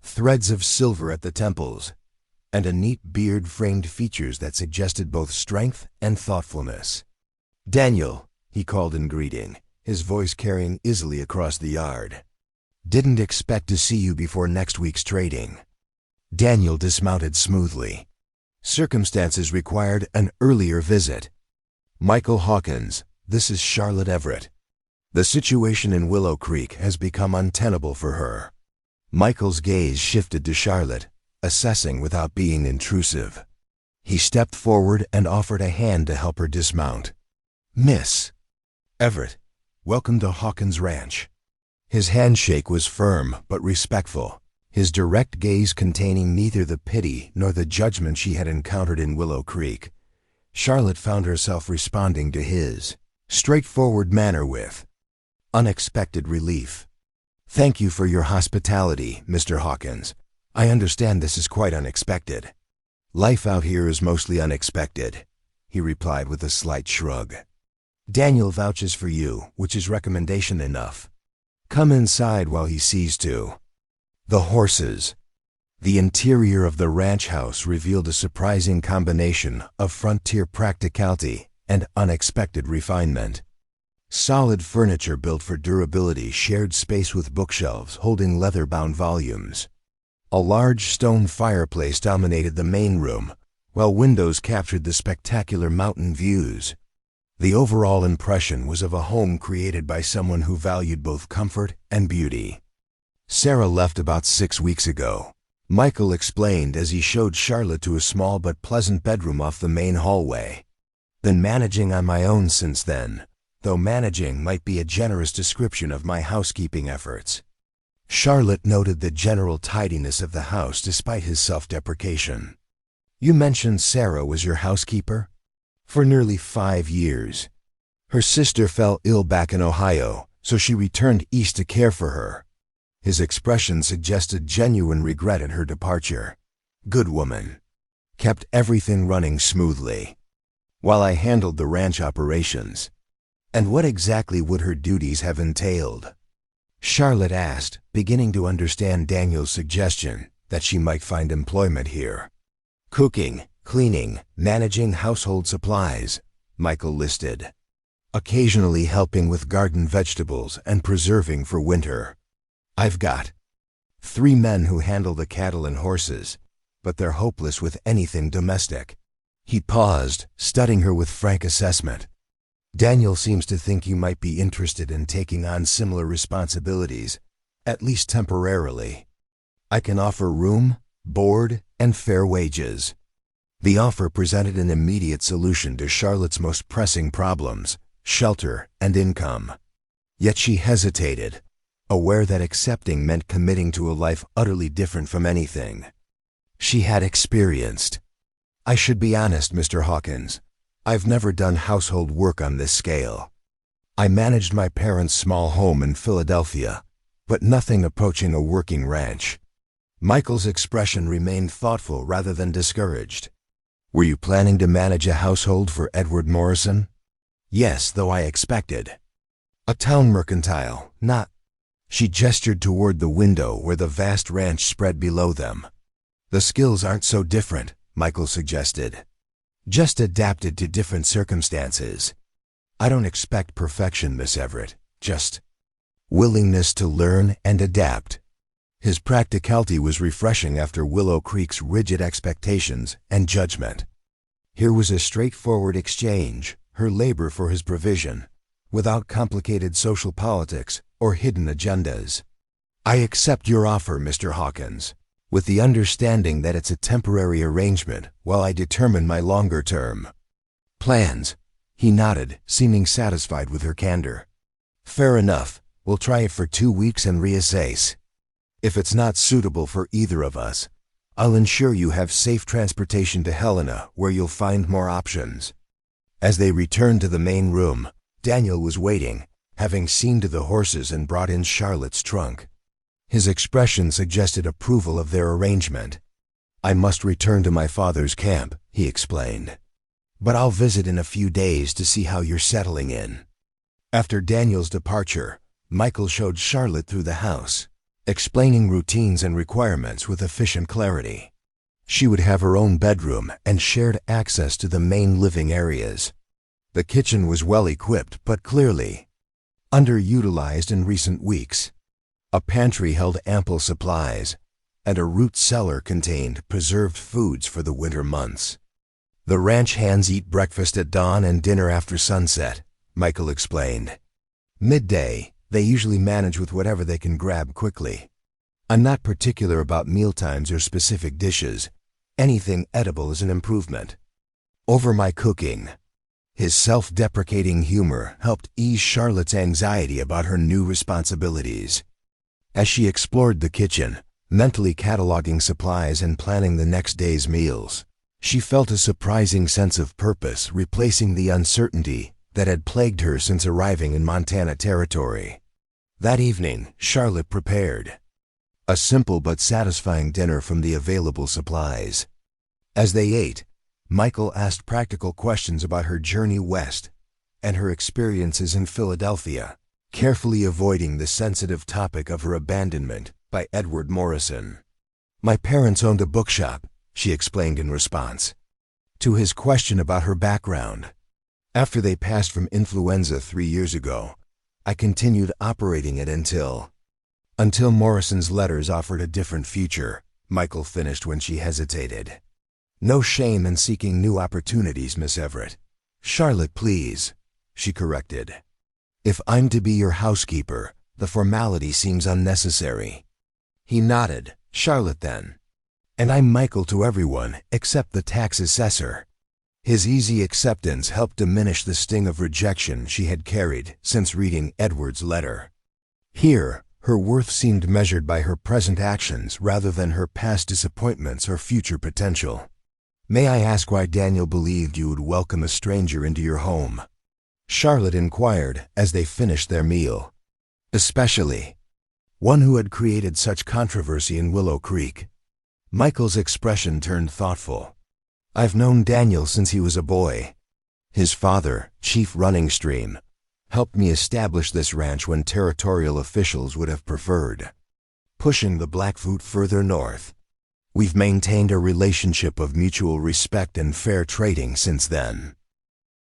[SPEAKER 1] threads of silver at the temples, and a neat beard framed features that suggested both strength and thoughtfulness. "Daniel," he called in greeting, his voice carrying easily across the yard. "Didn't expect to see you before next week's trading." Daniel dismounted smoothly. Circumstances required an earlier visit. "Michael Hawkins, this is Charlotte Everett. The situation in Willow Creek has become untenable for her." Michael's gaze shifted to Charlotte, assessing without being intrusive. He stepped forward and offered a hand to help her dismount. "Miss Everett, welcome to Hawkins Ranch." His handshake was firm but respectful, his direct gaze containing neither the pity nor the judgment she had encountered in Willow Creek. Charlotte found herself responding to his straightforward manner with unexpected relief. "Thank you for your hospitality, Mr. Hawkins. I understand this is quite unexpected." "Life out here is mostly unexpected," he replied with a slight shrug. "Daniel vouches for you, which is recommendation enough. Come inside while he sees to the horses." The interior of the ranch house revealed a surprising combination of frontier practicality and unexpected refinement. Solid furniture built for durability shared space with bookshelves holding leather-bound volumes. A large stone fireplace dominated the main room, while windows captured the spectacular mountain views. The overall impression was of a home created by someone who valued both comfort and beauty. "Sarah left about 6 weeks ago," Michael explained as he showed Charlotte to a small but pleasant bedroom off the main hallway. "Been managing on my own since then, though managing might be a generous description of my housekeeping efforts." Charlotte noted the general tidiness of the house despite his self-deprecation. "You mentioned Sarah was your housekeeper?" "For nearly 5 years. Her sister fell ill back in Ohio, so she returned east to care for her." His expression suggested genuine regret at her departure. "Good woman. Kept everything running smoothly, while I handled the ranch operations." "And what exactly would her duties have entailed?" Charlotte asked, beginning to understand Daniel's suggestion that she might find employment here. "Cooking, cleaning, managing household supplies," Michael listed. "Occasionally helping with garden vegetables and preserving for winter. I've got 3 men who handle the cattle and horses, but they're hopeless with anything domestic." He paused, studying her with frank assessment. "Daniel seems to think you might be interested in taking on similar responsibilities, at least temporarily. I can offer room, board, and fair wages." The offer presented an immediate solution to Charlotte's most pressing problems, shelter and income. Yet she hesitated, aware that accepting meant committing to a life utterly different from anything she had experienced. "I should be honest, Mr. Hawkins. I've never done household work on this scale. I managed my parents' small home in Philadelphia, but nothing approaching a working ranch." Michael's expression remained thoughtful rather than discouraged. "Were you planning to manage a household for Edward Morrison?" "Yes, though I expected a town mercantile, not—" She gestured toward the window where the vast ranch spread below them. "The skills aren't so different," Michael suggested. "Just adapted to different circumstances. I don't expect perfection, Miss Everett, just willingness to learn and adapt." His practicality was refreshing after Willow Creek's rigid expectations and judgment. Here was a straightforward exchange, her labor for his provision, without complicated social politics or hidden agendas. "I accept your offer, Mr. Hawkins, with the understanding that it's a temporary arrangement while I determine my longer-term plans." He nodded, seeming satisfied with her candor. Fair enough. We'll try it for 2 weeks and reassess. If it's not suitable for either of us, I'll ensure you have safe transportation to Helena, where you'll find more options. As they returned to the main room, Daniel was waiting, having seen to the horses and brought in Charlotte's trunk. His expression suggested approval of their arrangement. I must return to my father's camp, he explained. But I'll visit in a few days to see how you're settling in. After Daniel's departure, Michael showed Charlotte through the house, explaining routines and requirements with efficient clarity. She would have her own bedroom and shared access to the main living areas. The kitchen was well equipped, but clearly underutilized in recent weeks. A pantry held ample supplies, and a root cellar contained preserved foods for the winter months. The ranch hands eat breakfast at dawn and dinner after sunset, Michael explained. Midday, they usually manage with whatever they can grab quickly. I'm not particular about mealtimes or specific dishes. Anything edible is an improvement over my cooking. His self-deprecating humor helped ease Charlotte's anxiety about her new responsibilities. As she explored the kitchen, mentally cataloging supplies and planning the next day's meals, she felt a surprising sense of purpose, replacing the uncertainty that had plagued her since arriving in Montana Territory. That evening, Charlotte prepared a simple but satisfying dinner from the available supplies. As they ate, Michael asked practical questions about her journey west and her experiences in Philadelphia, carefully avoiding the sensitive topic of her abandonment by Edward Morrison. My parents owned a bookshop, she explained in response to his question about her background. After they passed from influenza 3 years ago, I continued operating it until Morrison's letters offered a different future, Michael finished when she hesitated. No shame in seeking new opportunities, Miss Everett. Charlotte, please, she corrected. If I'm to be your housekeeper, the formality seems unnecessary. He nodded. Charlotte then. And I'm Michael to everyone except the tax assessor. His easy acceptance helped diminish the sting of rejection she had carried since reading Edward's letter. Here, her worth seemed measured by her present actions rather than her past disappointments or future potential. May I ask why Daniel believed you would welcome a stranger into your home? Charlotte inquired as they finished their meal. Especially one who had created such controversy in Willow Creek. Michael's expression turned thoughtful. I've known Daniel since he was a boy. His father, Chief Running Stream, helped me establish this ranch when territorial officials would have preferred pushing the Blackfoot further north. We've maintained a relationship of mutual respect and fair trading since then.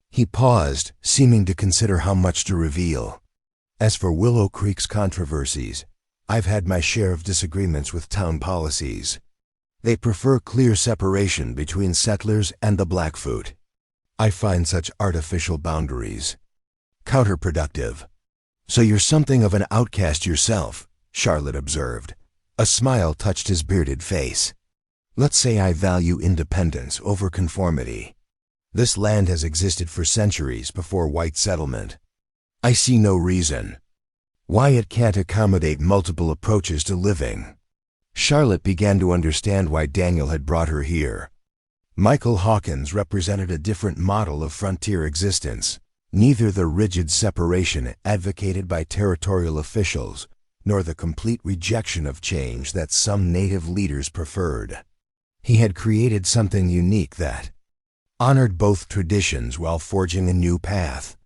[SPEAKER 1] He paused, seeming to consider how much to reveal. As for Willow Creek's controversies, I've had my share of disagreements with town policies. They prefer clear separation between settlers and the Blackfoot. I find such artificial boundaries counterproductive. So you're something of an outcast yourself, Charlotte observed. A smile touched his bearded face. Let's say I value independence over conformity. This land has existed for centuries before white settlement. I see no reason why it can't accommodate multiple approaches to living. Charlotte began to understand why Daniel had brought her here. Michael Hawkins represented a different model of frontier existence, neither the rigid separation advocated by territorial officials nor the complete rejection of change that some native leaders preferred. He had created something unique that honored both traditions while forging a new path.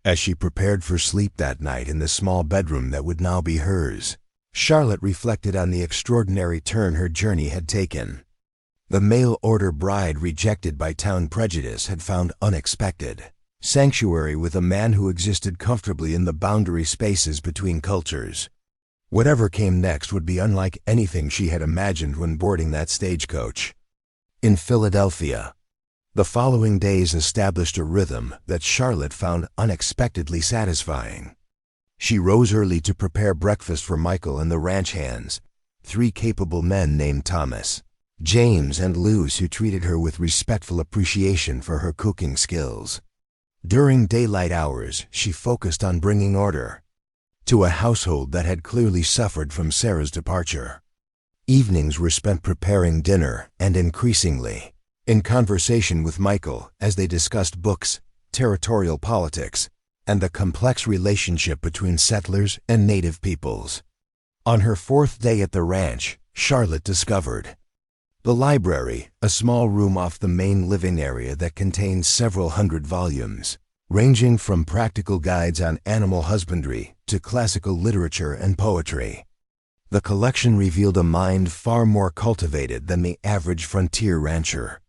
[SPEAKER 1] As she prepared for sleep that night in the small bedroom that would now be hers, Charlotte reflected on the extraordinary turn her journey had taken. The mail-order bride rejected by town prejudice had found unexpected sanctuary with a man who existed comfortably in the boundary spaces between cultures. Whatever came next would be unlike anything she had imagined when boarding that stagecoach. In Philadelphia, the following days established a rhythm that Charlotte found unexpectedly satisfying. She rose early to prepare breakfast for Michael and the ranch hands, 3 capable men named Thomas, James, and Luz, who treated her with respectful appreciation for her cooking skills. During daylight hours, she focused on bringing order to a household that had clearly suffered from Sarah's departure. Evenings were spent preparing dinner and increasingly in conversation with Michael as they discussed books, territorial politics, and the complex relationship between settlers and native peoples. On her fourth day at the ranch, Charlotte discovered the library, a small room off the main living area that contains several hundred volumes, ranging from practical guides on animal husbandry to classical literature and poetry. The collection revealed a mind far more cultivated than the average frontier rancher.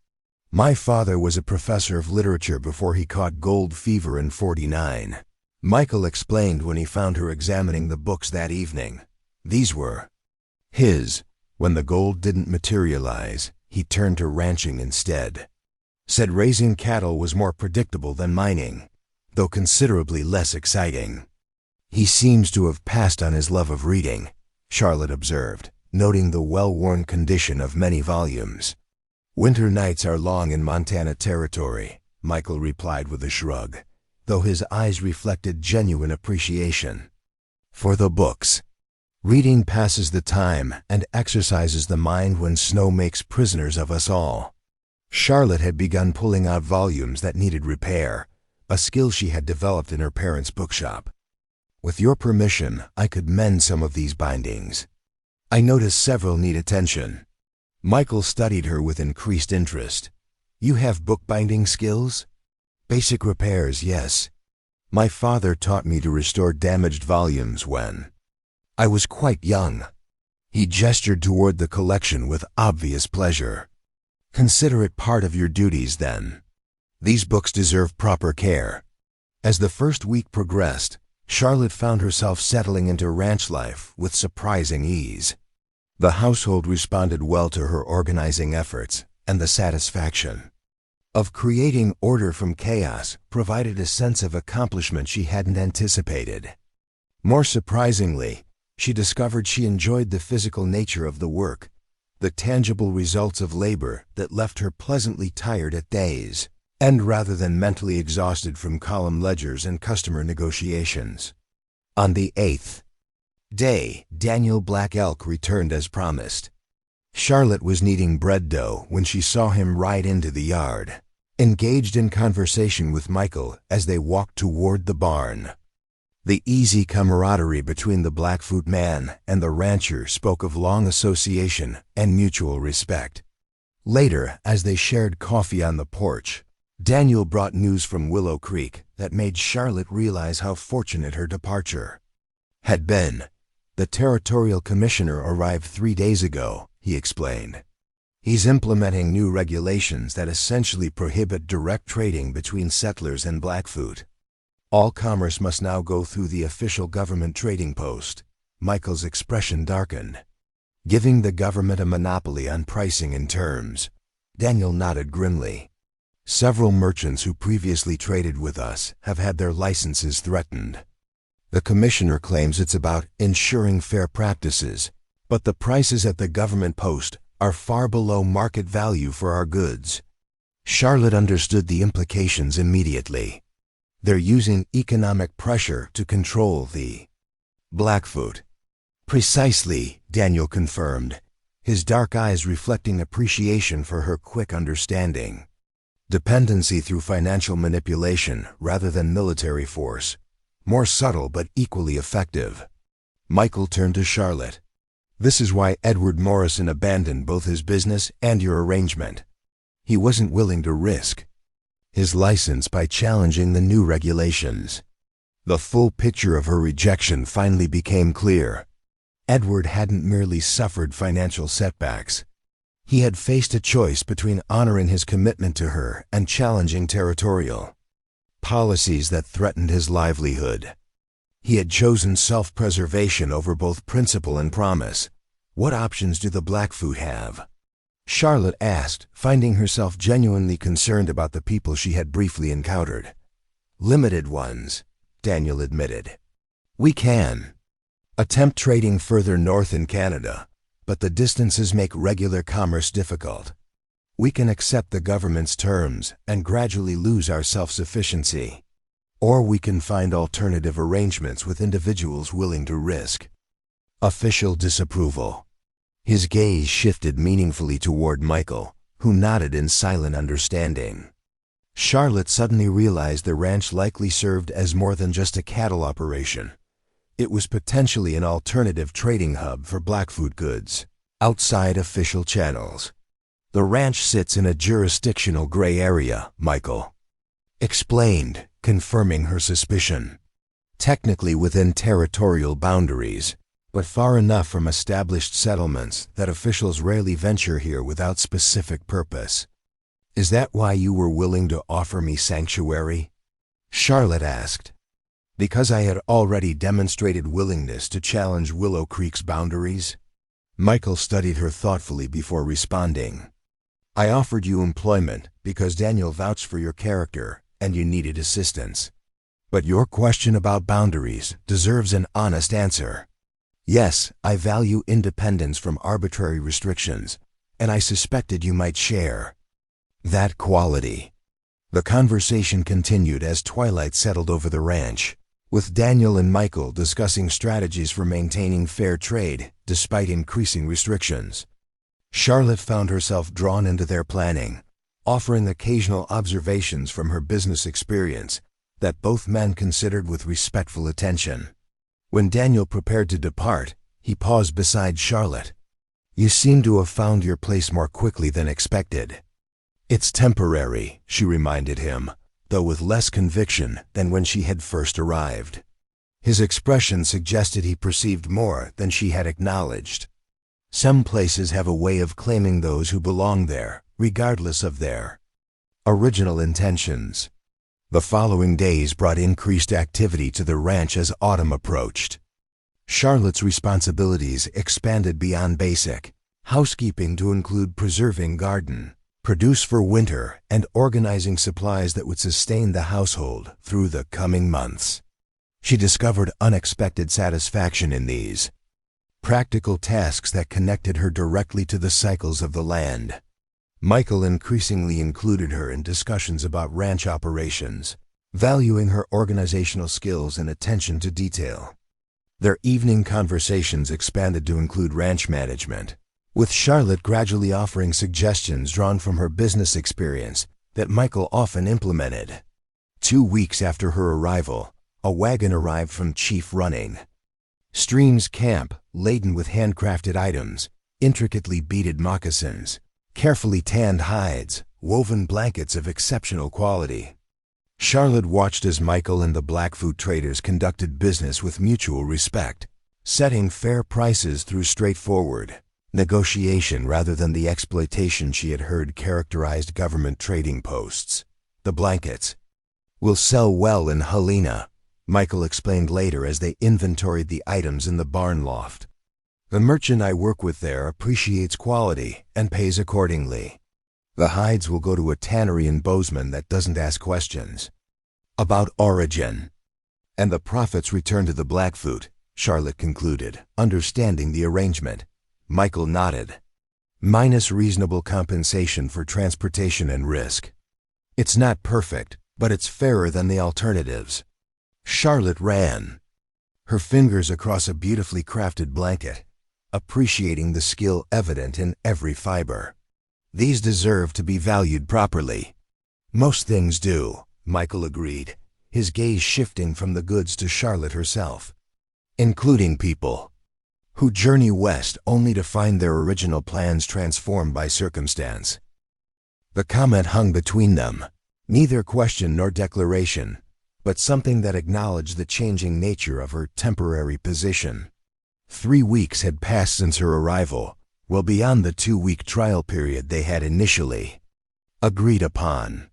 [SPEAKER 1] My father was a professor of literature before he caught gold fever in '49. Michael explained when he found her examining the books that evening. These were his. When the gold didn't materialize, he turned to ranching instead. Said raising cattle was more predictable than mining, though considerably less exciting. He seems to have passed on his love of reading, Charlotte observed, noting the well-worn condition of many volumes. Winter nights are long in Montana Territory, Michael replied with a shrug, though his eyes reflected genuine appreciation for the books. Reading passes the time and exercises the mind when snow makes prisoners of us all. Charlotte had begun pulling out volumes that needed repair, a skill she had developed in her parents' bookshop. With your permission, I could mend some of these bindings. I noticed several need attention. Michael studied her with increased interest. You have bookbinding skills? Basic repairs, yes. My father taught me to restore damaged volumes when I was quite young. He gestured toward the collection with obvious pleasure. Consider it part of your duties then. These books deserve proper care. As the first week progressed, Charlotte found herself settling into ranch life with surprising ease. The household responded well to her organizing efforts, and the satisfaction of creating order from chaos provided a sense of accomplishment she hadn't anticipated. More surprisingly, she discovered she enjoyed the physical nature of the work, the tangible results of labor that left her pleasantly tired at days, and rather than mentally exhausted from column ledgers and customer negotiations. On the 8th day, Daniel Black Elk returned as promised. Charlotte was kneading bread dough when she saw him ride into the yard, engaged in conversation with Michael as they walked toward the barn. The easy camaraderie between the Blackfoot man and the rancher spoke of long association and mutual respect. Later, as they shared coffee on the porch, Daniel brought news from Willow Creek that made Charlotte realize how fortunate her departure had been. The territorial commissioner arrived 3 days ago, he explained. He's implementing new regulations that essentially prohibit direct trading between settlers and Blackfoot. All commerce must now go through the official government trading post. Michael's expression darkened. Giving the government a monopoly on pricing and terms. Daniel nodded grimly. Several merchants who previously traded with us have had their licenses threatened. The commissioner claims it's about ensuring fair practices, but the prices at the government post are far below market value for our goods. Charlotte understood the implications immediately. They're using economic pressure to control the Blackfoot. Precisely, Daniel confirmed, his dark eyes reflecting appreciation for her quick understanding. Dependency through financial manipulation rather than military force. More subtle but equally effective. Michael turned to Charlotte. This is why Edward Morrison abandoned both his business and your arrangement. He wasn't willing to risk his license by challenging the new regulations. The full picture of her rejection finally became clear. Edward hadn't merely suffered financial setbacks. He had faced a choice between honoring his commitment to her and challenging territorial policies that threatened his livelihood. He had chosen self-preservation over both principle and promise. What options do the Blackfoot have? Charlotte asked, finding herself genuinely concerned about the people she had briefly encountered. Limited ones, Daniel admitted. We can attempt trading further north in Canada, but the distances make regular commerce difficult. We can accept the government's terms and gradually lose our self-sufficiency. Or we can find alternative arrangements with individuals willing to risk. Official disapproval. His gaze shifted meaningfully toward Michael, who nodded in silent understanding. Charlotte suddenly realized the ranch likely served as more than just a cattle operation. It was potentially an alternative trading hub for Blackfoot goods, outside official channels. The ranch sits in a jurisdictional gray area, Michael explained, confirming her suspicion. Technically within territorial boundaries, but far enough from established settlements that officials rarely venture here without specific purpose. Is that why you were willing to offer me sanctuary? Charlotte asked. Because I had already demonstrated willingness to challenge Willow Creek's boundaries? Michael studied her thoughtfully before responding. I offered you employment because Daniel vouched for your character and you needed assistance. But your question about boundaries deserves an honest answer. Yes, I value independence from arbitrary restrictions, and I suspected you might share that quality. The conversation continued as twilight settled over the ranch, with Daniel and Michael discussing strategies for maintaining fair trade despite increasing restrictions. Charlotte found herself drawn into their planning, offering occasional observations from her business experience that both men considered with respectful attention. When Daniel prepared to depart, he paused beside Charlotte. You seem to have found your place more quickly than expected. It's temporary, she reminded him, though with less conviction than when she had first arrived. His expression suggested he perceived more than she had acknowledged. Some places have a way of claiming those who belong there, regardless of their original intentions. The following days brought increased activity to the ranch as autumn approached. Charlotte's responsibilities expanded beyond basic housekeeping to include preserving garden, produce for winter, and organizing supplies that would sustain the household through the coming months. She discovered unexpected satisfaction in these practical tasks that connected her directly to the cycles of the land. Michael increasingly included her in discussions about ranch operations, valuing her organizational skills and attention to detail. Their evening conversations expanded to include ranch management, with Charlotte gradually offering suggestions drawn from her business experience that Michael often implemented. 2 weeks after her arrival, a wagon arrived from Chief Running Stream's camp, laden with handcrafted items, intricately beaded moccasins, carefully tanned hides, woven blankets of exceptional quality. Charlotte watched as Michael and the Blackfoot traders conducted business with mutual respect, setting fair prices through straightforward negotiation rather than the exploitation she had heard characterized government trading posts. The blankets will sell well in Helena, Michael explained later as they inventoried the items in the barn loft. The merchant I work with there appreciates quality and pays accordingly. The hides will go to a tannery in Bozeman that doesn't ask questions about origin. And the profits return to the Blackfoot, Charlotte concluded, understanding the arrangement. Michael nodded. Minus reasonable compensation for transportation and risk. It's not perfect, but it's fairer than the alternatives. Charlotte ran her fingers across a beautifully crafted blanket, appreciating the skill evident in every fiber. These deserve to be valued properly. Most things do, Michael agreed, his gaze shifting from the goods to Charlotte herself, including people who journey west only to find their original plans transformed by circumstance. The comment hung between them, neither question nor declaration, but something that acknowledged the changing nature of her temporary position. 3 weeks had passed since her arrival, well beyond the 2-week trial period they had initially agreed upon.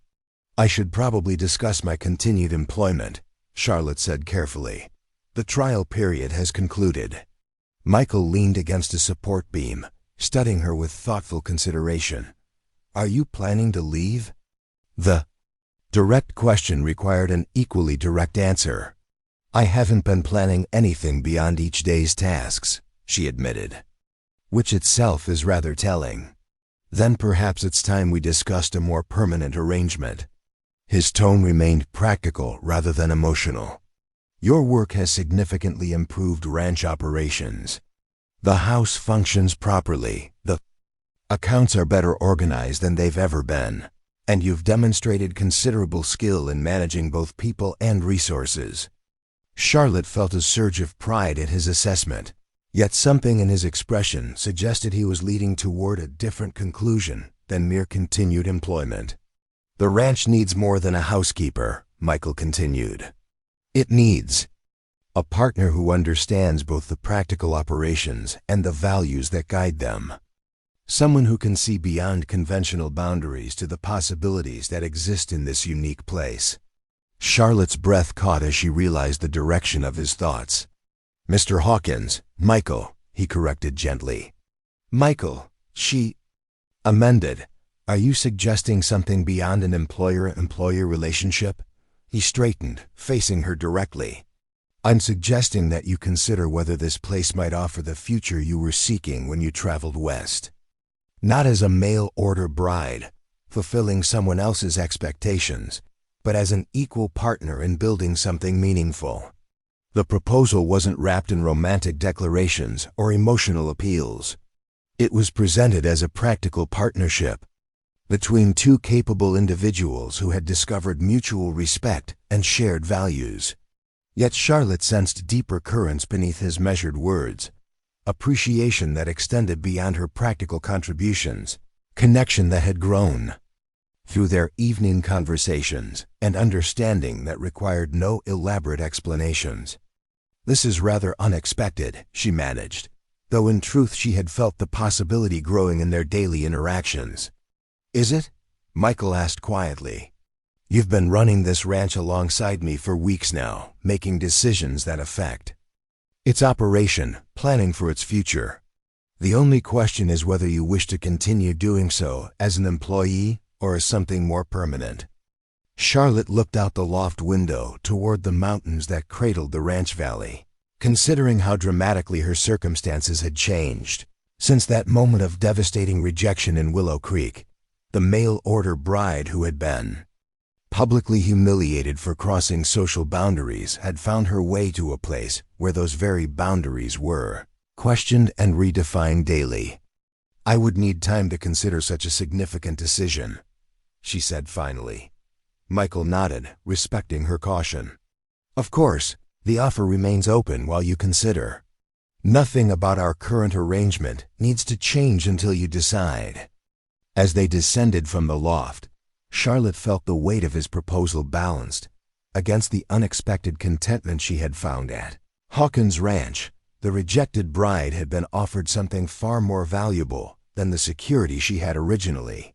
[SPEAKER 1] I should probably discuss my continued employment, Charlotte said carefully. The trial period has concluded. Michael leaned against a support beam, studying her with thoughtful consideration. Are you planning to leave? The direct question required an equally direct answer. I haven't been planning anything beyond each day's tasks, she admitted, which itself is rather telling. Then perhaps it's time we discussed a more permanent arrangement. His tone remained practical rather than emotional. Your work has significantly improved ranch operations. The house functions properly, the accounts are better organized than they've ever been, and you've demonstrated considerable skill in managing both people and resources. Charlotte felt a surge of pride at his assessment, yet something in his expression suggested he was leading toward a different conclusion than mere continued employment. The ranch needs more than a housekeeper, Michael continued. It needs a partner who understands both the practical operations and the values that guide them. Someone who can see beyond conventional boundaries to the possibilities that exist in this unique place. Charlotte's breath caught as she realized the direction of his thoughts. Mr. Hawkins, Michael, he corrected gently. Michael, she amended. Are you suggesting something beyond an employer-employee relationship? He straightened, facing her directly. I'm suggesting that you consider whether this place might offer the future you were seeking when you traveled west. Not as a mail-order bride, fulfilling someone else's expectations, but as an equal partner in building something meaningful. The proposal wasn't wrapped in romantic declarations or emotional appeals. It was presented as a practical partnership between two capable individuals who had discovered mutual respect and shared values. Yet Charlotte sensed deeper currents beneath his measured words, appreciation that extended beyond her practical contributions, connection that had grown through their evening conversations, and understanding that required no elaborate explanations. This is rather unexpected, she managed, though in truth she had felt the possibility growing in their daily interactions. Is it? Michael asked quietly. You've been running this ranch alongside me for weeks now, making decisions that affect its operation, planning for its future. The only question is whether you wish to continue doing so as an employee or as something more permanent. Charlotte looked out the loft window toward the mountains that cradled the ranch valley, considering how dramatically her circumstances had changed since that moment of devastating rejection in Willow Creek. The mail-order bride who had been publicly humiliated for crossing social boundaries had found her way to a place where those very boundaries were questioned and redefined daily. I would need time to consider such a significant decision, she said finally. Michael nodded, respecting her caution. Of course, the offer remains open while you consider. Nothing about our current arrangement needs to change until you decide. As they descended from the loft, Charlotte felt the weight of his proposal balanced against the unexpected contentment she had found at Hawkins Ranch. The rejected bride had been offered something far more valuable than the security she had originally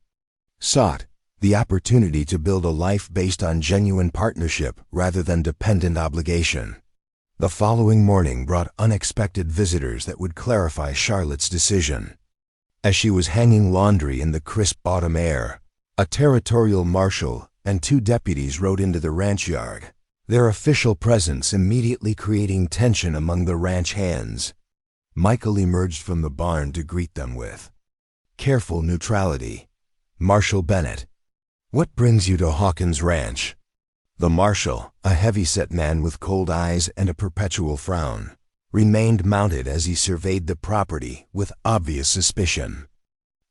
[SPEAKER 1] sought, the opportunity to build a life based on genuine partnership rather than dependent obligation. The following morning brought unexpected visitors that would clarify Charlotte's decision. As she was hanging laundry in the crisp autumn air, a territorial marshal and 2 deputies rode into the ranch yard, their official presence immediately creating tension among the ranch hands. Michael emerged from the barn to greet them with careful neutrality. Marshal Bennett. What brings you to Hawkins Ranch? The marshal, a heavy-set man with cold eyes and a perpetual frown, remained mounted as he surveyed the property with obvious suspicion.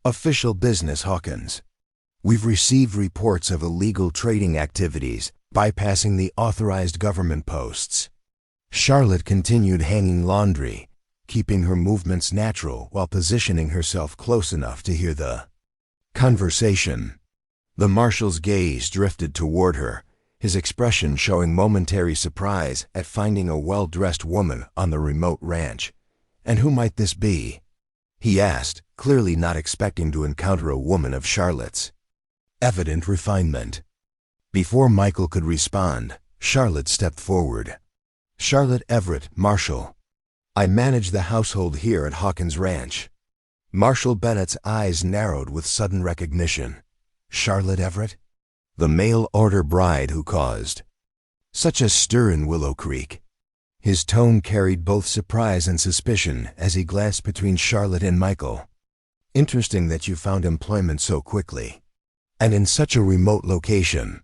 [SPEAKER 1] Official business, Hawkins. We've received reports of illegal trading activities bypassing the authorized government posts. Charlotte continued hanging laundry, keeping her movements natural while positioning herself close enough to hear the conversation. The marshal's gaze drifted toward her, his expression showing momentary surprise at finding a well-dressed woman on the remote ranch. And who might this be? He asked, clearly not expecting to encounter a woman of Charlotte's evident refinement. Before Michael could respond, Charlotte stepped forward. Charlotte Everett, Marshal. I manage the household here at Hawkins Ranch. Marshal Bennett's eyes narrowed with sudden recognition. Charlotte Everett? The mail-order bride who caused such a stir in Willow Creek. His tone carried both surprise and suspicion as he glanced between Charlotte and Michael. Interesting that you found employment so quickly. And in such a remote location.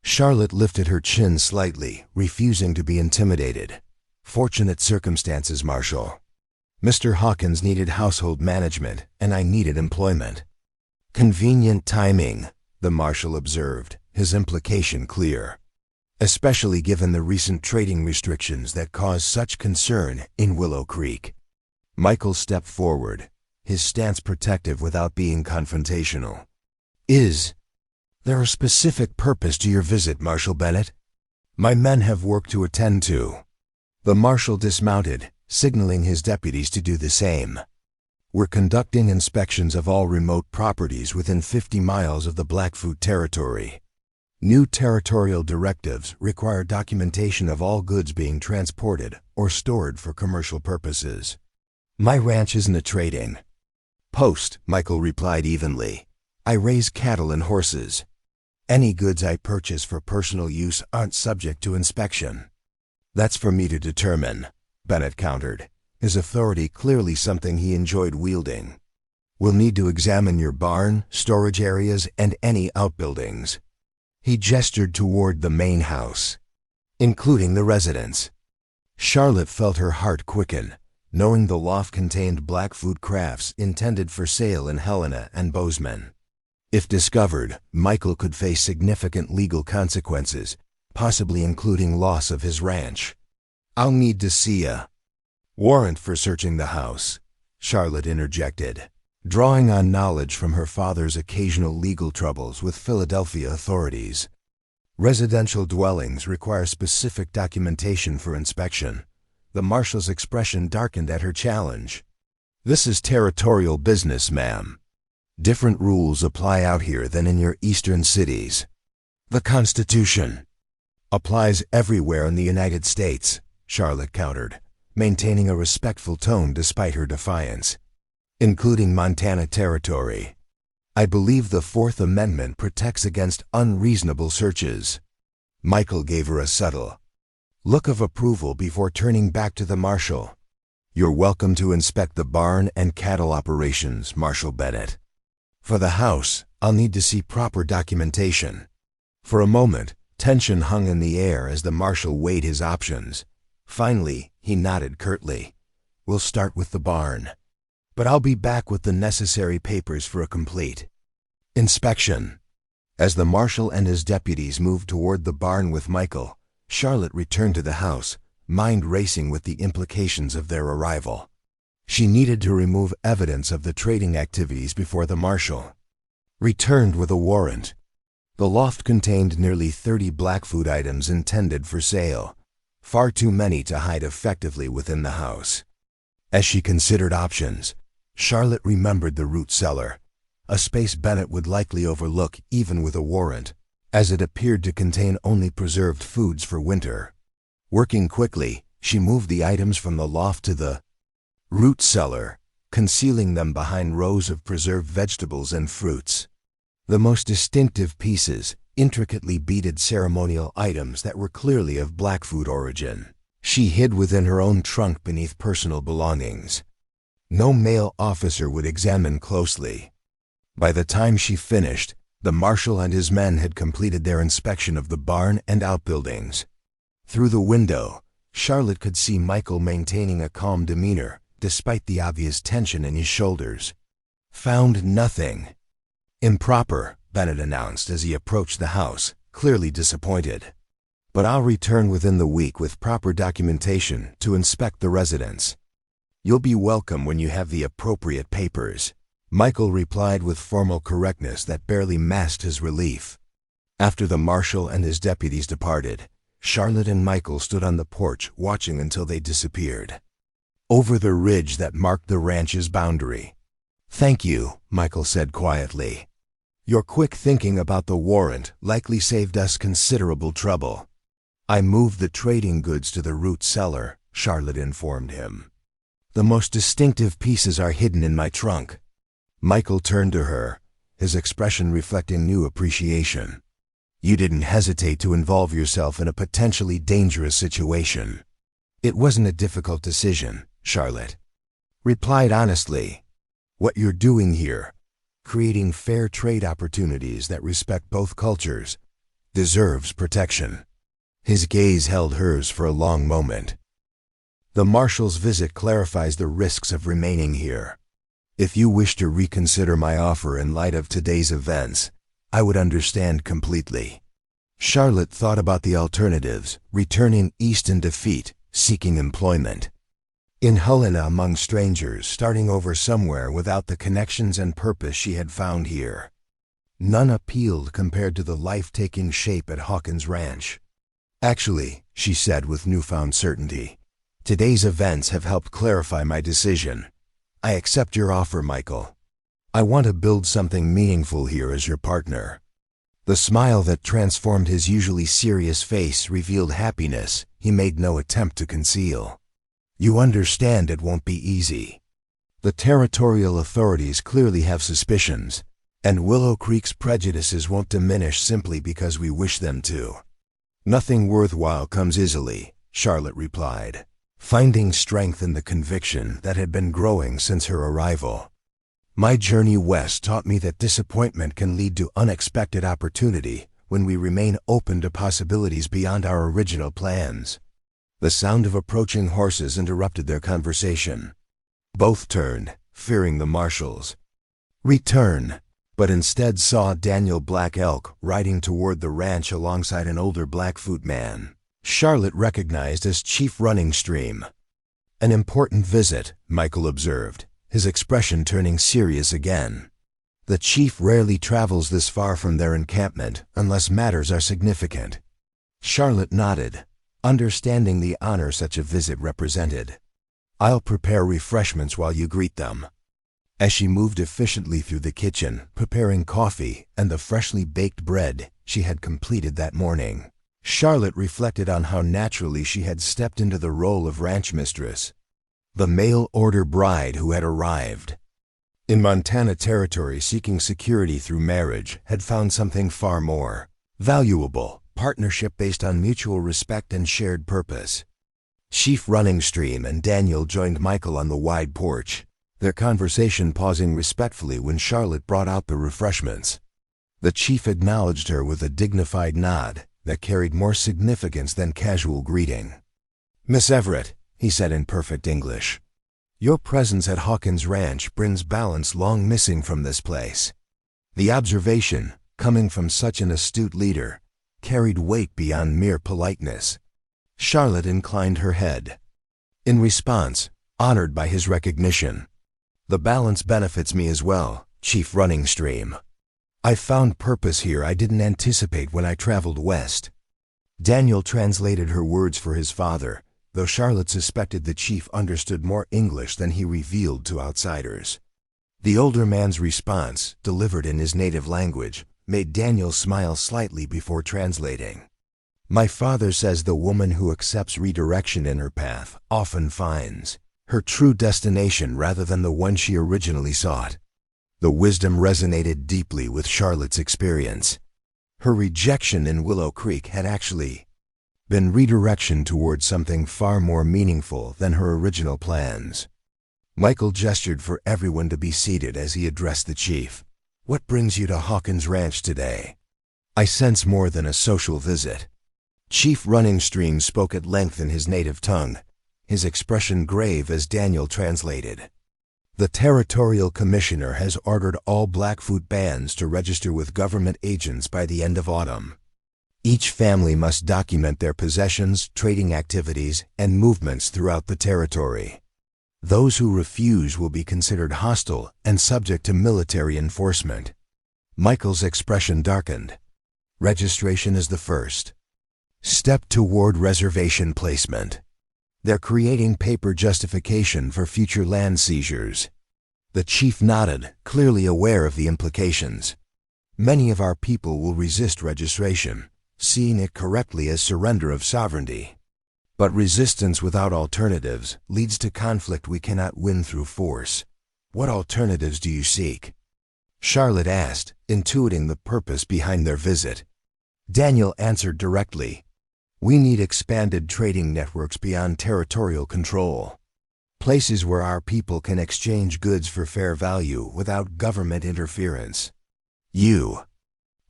[SPEAKER 1] Charlotte lifted her chin slightly, refusing to be intimidated. Fortunate circumstances, Marshal. Mr. Hawkins needed household management, and I needed employment. Convenient timing, the Marshal observed, his implication clear. Especially given the recent trading restrictions that caused such concern in Willow Creek. Michael stepped forward, his stance protective without being confrontational. Is there a specific purpose to your visit, Marshal Bennett? My men have work to attend to. The Marshal dismounted, signaling his deputies to do the same. We're conducting inspections of all remote properties within 50 miles of the Blackfoot territory. New territorial directives require documentation of all goods being transported or stored for commercial purposes. My ranch isn't a trading post, Michael replied evenly. I raise cattle and horses. Any goods I purchase for personal use aren't subject to inspection. That's for me to determine, Bennett countered, his authority clearly something he enjoyed wielding. We'll need to examine your barn, storage areas, and any outbuildings. He gestured toward the main house, including the residence. Charlotte felt her heart quicken, knowing the loft contained Blackfoot crafts intended for sale in Helena and Bozeman. If discovered, Michael could face significant legal consequences, possibly including loss of his ranch. I'll need to see a warrant for searching the house, Charlotte interjected, drawing on knowledge from her father's occasional legal troubles with Philadelphia authorities. Residential dwellings require specific documentation for inspection. The Marshal's expression darkened at her challenge. This is territorial business, ma'am. Different rules apply out here than in your eastern cities. The Constitution applies everywhere in the United States, Charlotte countered, maintaining a respectful tone despite her defiance, including Montana Territory. I believe the Fourth Amendment protects against unreasonable searches. Michael gave her a subtle look of approval before turning back to the Marshal. You're welcome to inspect the barn and cattle operations, Marshal Bennett. For the house, I'll need to see proper documentation. For a moment, tension hung in the air as the Marshal weighed his options. Finally, he nodded curtly. We'll start with the barn. But I'll be back with the necessary papers for a complete inspection. As the Marshal and his deputies moved toward the barn with Michael, Charlotte returned to the house, mind racing with the implications of their arrival. She needed to remove evidence of the trading activities before the Marshal returned with a warrant. The loft contained nearly 30 Blackfoot items intended for sale, far too many to hide effectively within the house. As she considered options, Charlotte remembered the root cellar, a space Bennett would likely overlook even with a warrant, as it appeared to contain only preserved foods for winter. Working quickly, she moved the items from the loft to the root cellar, concealing them behind rows of preserved vegetables and fruits. The most distinctive pieces, intricately beaded ceremonial items that were clearly of Blackfoot origin, she hid within her own trunk beneath personal belongings. No male officer would examine closely. By the time she finished, the Marshal and his men had completed their inspection of the barn and outbuildings. Through the window, Charlotte could see Michael maintaining a calm demeanor, despite the obvious tension in his shoulders. Found nothing improper, Bennett announced as he approached the house, clearly disappointed. But I'll return within the week with proper documentation to inspect the residence. You'll be welcome when you have the appropriate papers, Michael replied with formal correctness that barely masked his relief. After the Marshal and his deputies departed, Charlotte and Michael stood on the porch watching until they disappeared over the ridge that marked the ranch's boundary. Thank you, Michael said quietly. Your quick thinking about the warrant likely saved us considerable trouble. I moved the trading goods to the root cellar, Charlotte informed him. The most distinctive pieces are hidden in my trunk. Michael turned to her, his expression reflecting new appreciation. You didn't hesitate to involve yourself in a potentially dangerous situation. It wasn't a difficult decision, Charlotte replied honestly. What you're doing here, creating fair trade opportunities that respect both cultures, deserves protection." His gaze held hers for a long moment. "The Marshal's visit clarifies the risks of remaining here. If you wish to reconsider my offer in light of today's events, I would understand completely." Charlotte thought about the alternatives: returning east in defeat, seeking employment in Helena among strangers, starting over somewhere without the connections and purpose she had found here. None appealed compared to the life taking shape at Hawkins Ranch. "Actually," she said with newfound certainty, "today's events have helped clarify my decision. I accept your offer, Michael. I want to build something meaningful here as your partner." The smile that transformed his usually serious face revealed happiness he made no attempt to conceal. "You understand it won't be easy. The territorial authorities clearly have suspicions, and Willow Creek's prejudices won't diminish simply because we wish them to." "Nothing worthwhile comes easily," Charlotte replied, finding strength in the conviction that had been growing since her arrival. "My journey west taught me that disappointment can lead to unexpected opportunity when we remain open to possibilities beyond our original plans." The sound of approaching horses interrupted their conversation. Both turned, fearing the Marshals. Return, but instead saw Daniel Black Elk riding toward the ranch alongside an older Blackfoot man Charlotte recognized as Chief Running Stream. "An important visit," Michael observed, his expression turning serious again. "The chief rarely travels this far from their encampment unless matters are significant." Charlotte nodded, understanding the honor such a visit represented. "I'll prepare refreshments while you greet them." As she moved efficiently through the kitchen, preparing coffee and the freshly baked bread she had completed that morning, Charlotte reflected on how naturally she had stepped into the role of ranch mistress, the mail-order bride who had arrived in Montana Territory seeking security through marriage, had found something far more valuable: partnership based on mutual respect and shared purpose. Chief Running Stream and Daniel joined Michael on the wide porch, their conversation pausing respectfully when Charlotte brought out the refreshments. The chief acknowledged her with a dignified nod that carried more significance than casual greeting. "Miss Everett," he said in perfect English, "your presence at Hawkins Ranch brings balance long missing from this place." The observation, coming from such an astute leader, carried weight beyond mere politeness. Charlotte inclined her head. In response, honored by his recognition. "The balance benefits me as well, Chief Running Stream. I found purpose here I didn't anticipate when I traveled west." Daniel translated her words for his father, though Charlotte suspected the chief understood more English than he revealed to outsiders. The older man's response, delivered in his native language, made Daniel smile slightly before translating. "My father says the woman who accepts redirection in her path often finds her true destination rather than the one she originally sought." The wisdom resonated deeply with Charlotte's experience. Her rejection in Willow Creek had actually been redirection toward something far more meaningful than her original plans. Michael gestured for everyone to be seated as he addressed the chief. "What brings you to Hawkins Ranch today?" "I sense more than a social visit." Chief Running Stream spoke at length in his native tongue, his expression grave as Daniel translated. "The Territorial Commissioner has ordered all Blackfoot bands to register with government agents by the end of autumn. Each family must document their possessions, trading activities, and movements throughout the territory. Those who refuse will be considered hostile and subject to military enforcement." Michael's expression darkened. "Registration is the first step toward reservation placement. They're creating paper justification for future land seizures." The chief nodded, clearly aware of the implications. "Many of our people will resist registration, seeing it correctly as surrender of sovereignty. But resistance without alternatives leads to conflict we cannot win through force. What alternatives do you seek?" Charlotte asked, intuiting the purpose behind their visit. Daniel answered directly. "We need expanded trading networks beyond territorial control. Places where our people can exchange goods for fair value without government interference. You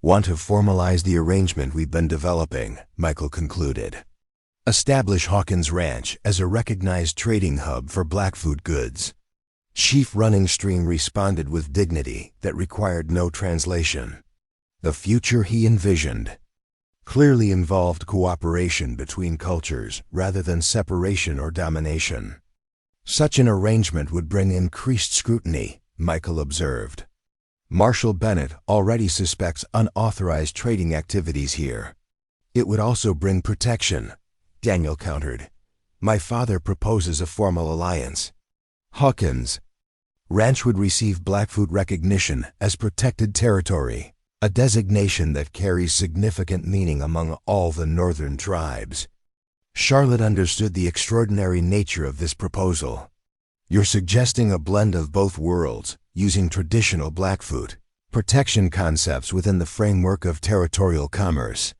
[SPEAKER 1] want to formalize the arrangement we've been developing, Michael concluded. Establish Hawkins Ranch as a recognized trading hub for Blackfoot goods. Chief Running Stream responded with dignity that required no translation. The future he envisioned clearly involved cooperation between cultures rather than separation or domination. Such an arrangement would bring increased scrutiny, Michael observed. Marshal Bennett already suspects unauthorized trading activities here. It would also bring protection, Daniel countered. My father proposes a formal alliance. Hawkins Ranch would receive Blackfoot recognition as protected territory, a designation that carries significant meaning among all the northern tribes. Charlotte understood the extraordinary nature of this proposal. You're suggesting a blend of both worlds, using traditional Blackfoot protection concepts within the framework of territorial commerce.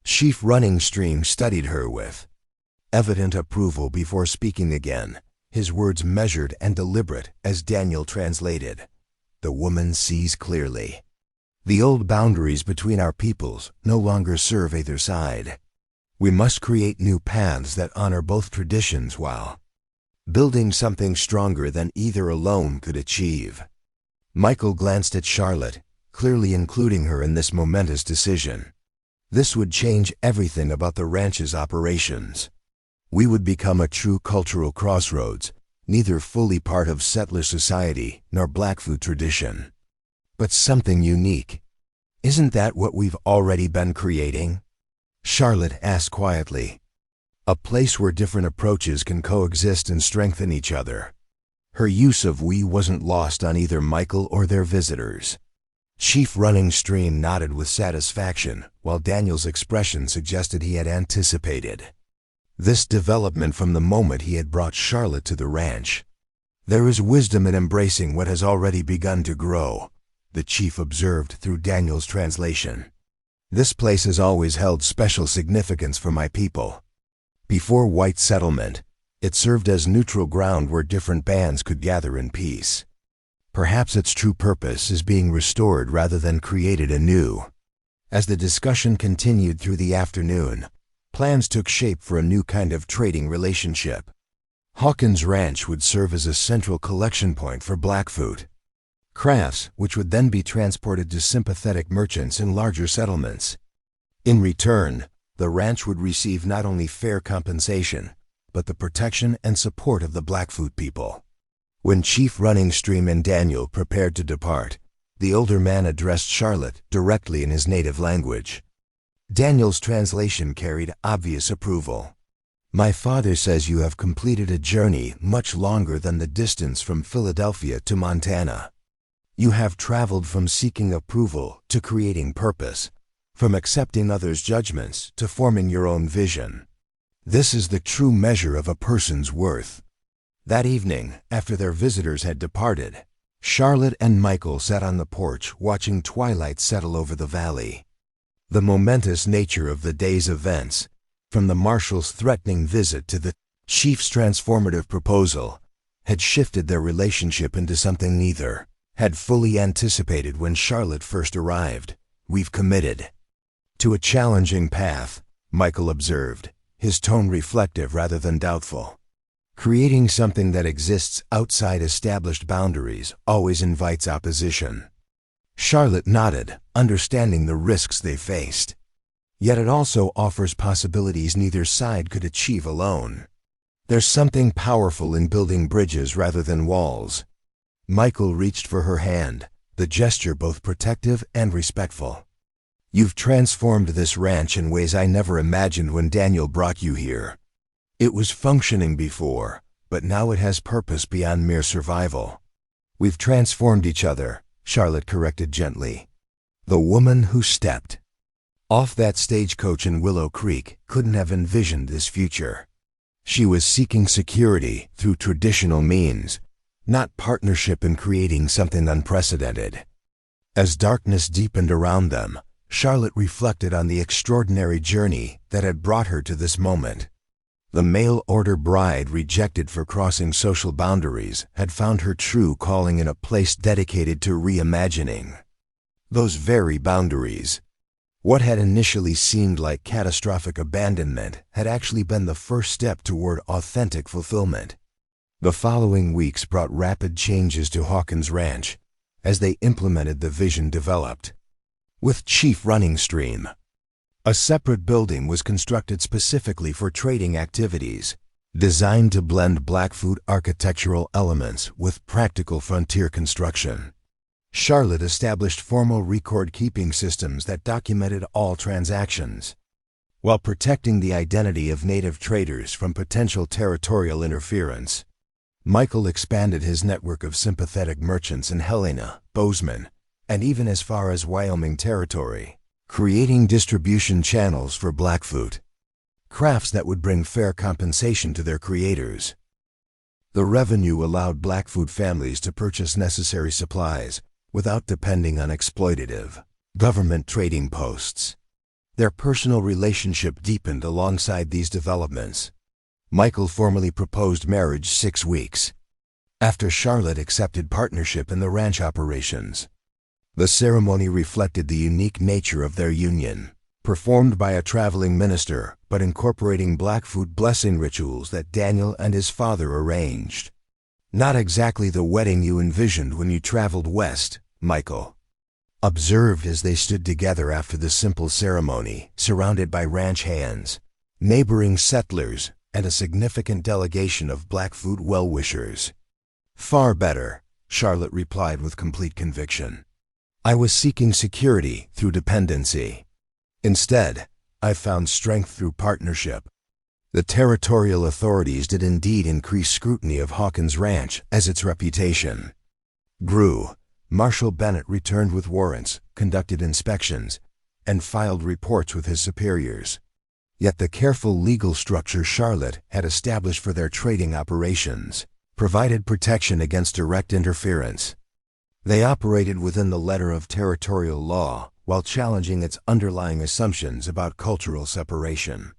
[SPEAKER 1] Chief Running Stream studied her with evident approval before speaking again, his words measured and deliberate as Daniel translated. The woman sees clearly. The old boundaries between our peoples no longer serve either side. We must create new paths that honor both traditions while building something stronger than either alone could achieve. Michael glanced at Charlotte, clearly including her in this momentous decision. This would change everything about the ranch's operations. We would become a true cultural crossroads, neither fully part of settler society nor Blackfoot tradition, but something unique. Isn't that what we've already been creating? Charlotte asked quietly. A place where different approaches can coexist and strengthen each other. Her use of we wasn't lost on either Michael or their visitors. Chief Running Stream nodded with satisfaction, while Daniel's expression suggested he had anticipated this development from the moment he had brought Charlotte to the ranch. There is wisdom in embracing what has already begun to grow, the chief observed through Daniel's translation. This place has always held special significance for my people. Before white settlement, it served as neutral ground where different bands could gather in peace. Perhaps its true purpose is being restored rather than created anew. As the discussion continued through the afternoon, plans took shape for a new kind of trading relationship. Hawkins Ranch would serve as a central collection point for Blackfoot crafts, which would then be transported to sympathetic merchants in larger settlements. In return, the ranch would receive not only fair compensation, but the protection and support of the Blackfoot people. When Chief Running Stream and Daniel prepared to depart, the older man addressed Charlotte directly in his native language. Daniel's translation carried obvious approval. My father says you have completed a journey much longer than the distance from Philadelphia to Montana. You have traveled from seeking approval to creating purpose, from accepting others' judgments to forming your own vision. This is the true measure of a person's worth. That evening, after their visitors had departed, Charlotte and Michael sat on the porch watching twilight settle over the valley. The momentous nature of the day's events, from the marshal's threatening visit to the chief's transformative proposal, had shifted their relationship into something neither had fully anticipated when Charlotte first arrived. We've committed to a challenging path, Michael observed, his tone reflective rather than doubtful. Creating something that exists outside established boundaries always invites opposition. Charlotte nodded, understanding the risks they faced. Yet it also offers possibilities neither side could achieve alone. There's something powerful in building bridges rather than walls. Michael reached for her hand, the gesture both protective and respectful. You've transformed this ranch in ways I never imagined when Daniel brought you here. It was functioning before, but now it has purpose beyond mere survival. We've transformed each other, Charlotte corrected gently. The woman who stepped off that stagecoach in Willow Creek couldn't have envisioned this future. She was seeking security through traditional means, not partnership in creating something unprecedented. As darkness deepened around them, Charlotte reflected on the extraordinary journey that had brought her to this moment. The mail-order bride rejected for crossing social boundaries had found her true calling in a place dedicated to reimagining those very boundaries. What had initially seemed like catastrophic abandonment had actually been the first step toward authentic fulfillment. The following weeks brought rapid changes to Hawkins Ranch as they implemented the vision developed. With chief running stream, a separate building was constructed specifically for trading activities, designed to blend Blackfoot architectural elements with practical frontier construction. Charlotte established formal record-keeping systems that documented all transactions, while protecting the identity of native traders from potential territorial interference. Michael expanded his network of sympathetic merchants in Helena, Bozeman, and even as far as Wyoming Territory, creating distribution channels for Blackfoot crafts that would bring fair compensation to their creators. The revenue allowed Blackfoot families to purchase necessary supplies without depending on exploitative government trading posts. Their personal relationship deepened alongside these developments. Michael formally proposed marriage 6 weeks after Charlotte accepted partnership in the ranch operations. The ceremony reflected the unique nature of their union, performed by a traveling minister, but incorporating Blackfoot blessing rituals that Daniel and his father arranged. Not exactly the wedding you envisioned when you traveled west, Michael observed as they stood together after the simple ceremony, surrounded by ranch hands, neighboring settlers, and a significant delegation of Blackfoot well-wishers. Far better, Charlotte replied with complete conviction. I was seeking security through dependency. Instead, I found strength through partnership. The territorial authorities did indeed increase scrutiny of Hawkins Ranch as its reputation grew. Marshal Bennett returned with warrants, conducted inspections, and filed reports with his superiors. Yet the careful legal structure Charlotte had established for their trading operations provided protection against direct interference. They operated within the letter of territorial law while challenging its underlying assumptions about cultural separation.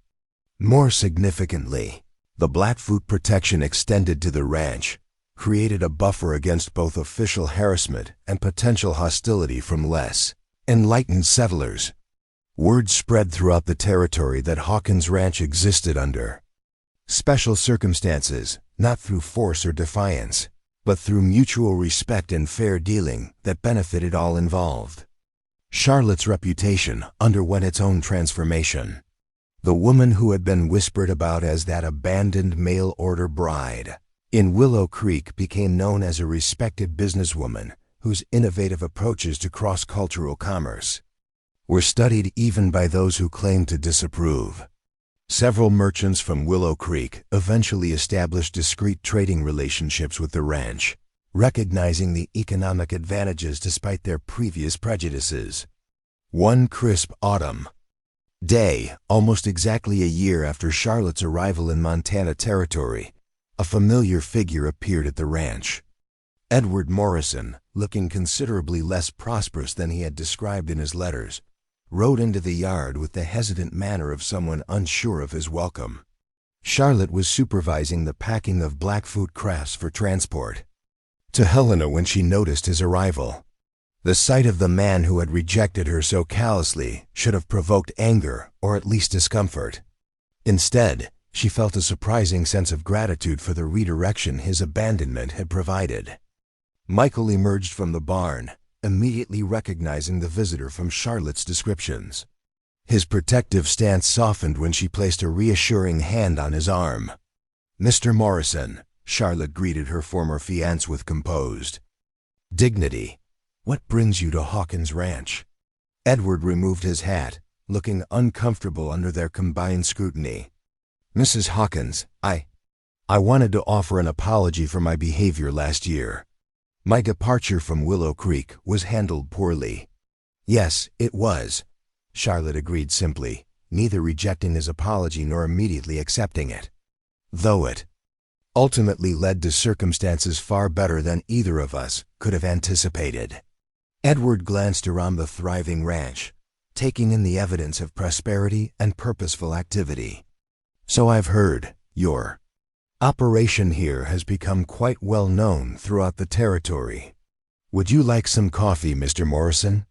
[SPEAKER 1] More significantly, the Blackfoot protection extended to the ranch, created a buffer against both official harassment and potential hostility from less enlightened settlers. Word spread throughout the territory that Hawkins Ranch existed under special circumstances, not through force or defiance, but through mutual respect and fair dealing that benefited all involved. Charlotte's reputation underwent its own transformation. The woman who had been whispered about as that abandoned mail-order bride in Willow Creek became known as a respected businesswoman whose innovative approaches to cross-cultural commerce were studied even by those who claimed to disapprove. Several merchants from Willow Creek eventually established discreet trading relationships with the ranch, recognizing the economic advantages despite their previous prejudices. One crisp autumn day, almost exactly a year after Charlotte's arrival in Montana Territory, a familiar figure appeared at the ranch. Edward Morrison, looking considerably less prosperous than he had described in his letters, rode into the yard with the hesitant manner of someone unsure of his welcome. Charlotte was supervising the packing of Blackfoot crafts for transport to Helena when she noticed his arrival. The sight of the man who had rejected her so callously should have provoked anger or at least discomfort. Instead, she felt a surprising sense of gratitude for the redirection his abandonment had provided. Michael emerged from the barn, immediately recognizing the visitor from Charlotte's descriptions. His protective stance softened when she placed a reassuring hand on his arm. "Mr. Morrison," Charlotte greeted her former fiancé with composed dignity. "What brings you to Hawkins Ranch?" Edward removed his hat, looking uncomfortable under their combined scrutiny. "Mrs. Hawkins, I wanted to offer an apology for my behavior last year. My departure from Willow Creek was handled poorly." "Yes, it was," Charlotte agreed simply, neither rejecting his apology nor immediately accepting it. "Though it ultimately led to circumstances far better than either of us could have anticipated." Edward glanced around the thriving ranch, taking in the evidence of prosperity and purposeful activity. "So I've heard," Your operation here has become quite well known throughout the territory. Would you like some coffee, Mr. Morrison?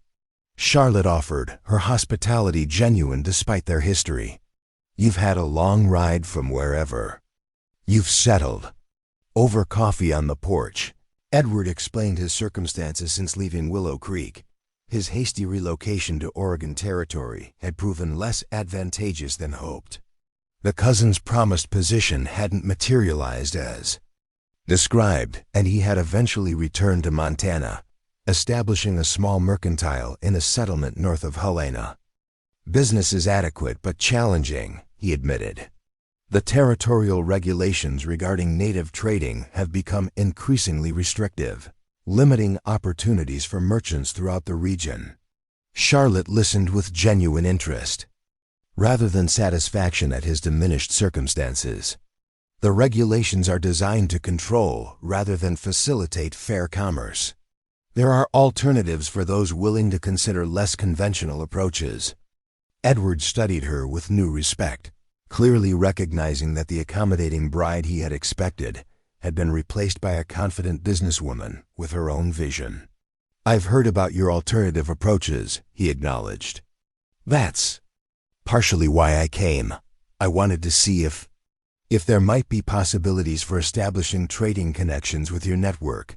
[SPEAKER 1] Charlotte offered, her hospitality genuine despite their history. You've had a long ride from wherever. You've settled. Over coffee on the porch, Edward explained his circumstances since leaving Willow Creek. His hasty relocation to Oregon Territory had proven less advantageous than hoped. The cousin's promised position hadn't materialized as described, and he had eventually returned to Montana, establishing a small mercantile in a settlement north of Helena. Business is adequate but challenging, he admitted. The territorial regulations regarding native trading have become increasingly restrictive, limiting opportunities for merchants throughout the region. Charlotte listened with genuine interest, rather than satisfaction at his diminished circumstances. The regulations are designed to control rather than facilitate fair commerce. There are alternatives for those willing to consider less conventional approaches. Edward studied her with new respect, clearly recognizing that the accommodating bride he had expected had been replaced by a confident businesswoman with her own vision. I've heard about your alternative approaches, he acknowledged. That's partially why I came. I wanted to see if there might be possibilities for establishing trading connections with your network.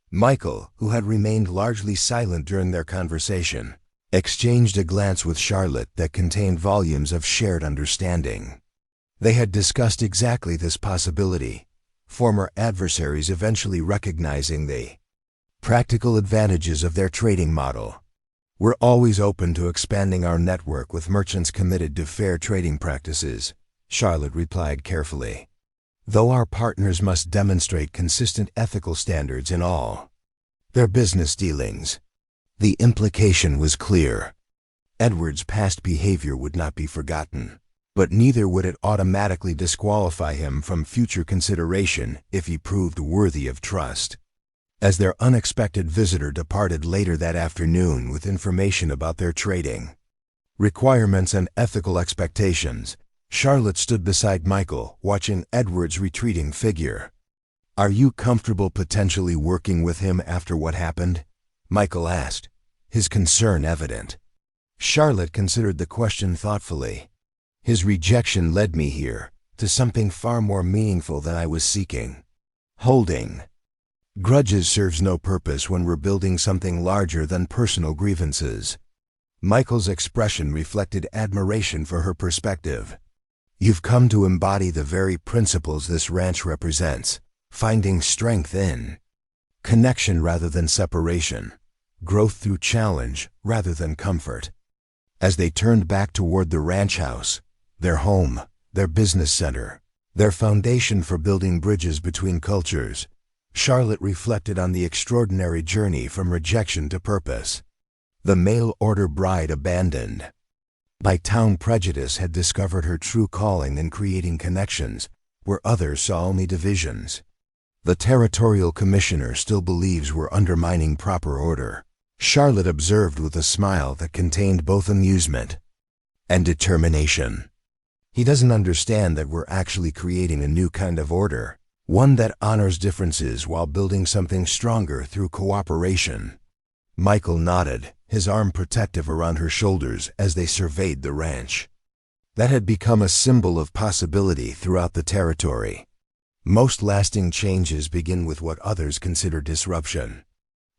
[SPEAKER 1] Michael, who had remained largely silent during their conversation, exchanged a glance with Charlotte that contained volumes of shared understanding. They had discussed exactly this possibility, former adversaries eventually recognizing the practical advantages of their trading model. We're always open to expanding our network with merchants committed to fair trading practices, Charlotte replied carefully. Though our partners must demonstrate consistent ethical standards in all their business dealings. The implication was clear. Edward's past behavior would not be forgotten, but neither would it automatically disqualify him from future consideration if he proved worthy of trust. As their unexpected visitor departed later that afternoon with information about their trading requirements and ethical expectations, Charlotte stood beside Michael, watching Edward's retreating figure. Are you comfortable potentially working with him after what happened? Michael asked, his concern evident. Charlotte considered the question thoughtfully. His rejection led me here, to something far more meaningful than I was seeking. Holding grudges serves no purpose when we're building something larger than personal grievances. Michael's expression reflected admiration for her perspective. You've come to embody the very principles this ranch represents, finding strength in connection rather than separation, growth through challenge rather than comfort. As they turned back toward the ranch house, their home, their business center, their foundation for building bridges between cultures, Charlotte reflected on the extraordinary journey from rejection to purpose. The mail-order bride abandoned by town prejudice had discovered her true calling in creating connections where others saw only divisions. The territorial commissioner still believes we're undermining proper order, Charlotte observed with a smile that contained both amusement and determination. He doesn't understand that we're actually creating a new kind of order, one that honors differences while building something stronger through cooperation. Michael nodded, his arm protective around her shoulders as they surveyed the ranch. That had become a symbol of possibility throughout the territory. Most lasting changes begin with what others consider disruption.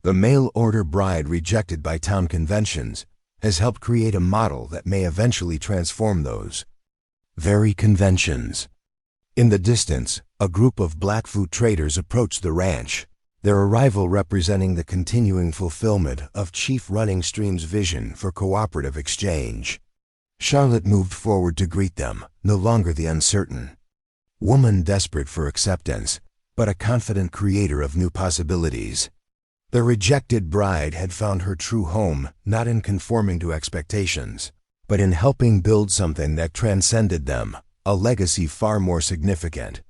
[SPEAKER 1] The mail-order bride rejected by town conventions has helped create a model that may eventually transform those very conventions. In the distance, a group of Blackfoot traders approached the ranch, their arrival representing the continuing fulfillment of Chief Running Stream's vision for cooperative exchange. Charlotte moved forward to greet them, no longer the uncertain woman desperate for acceptance, but a confident creator of new possibilities. The rejected bride had found her true home not in conforming to expectations, but in helping build something that transcended them, a legacy far more significant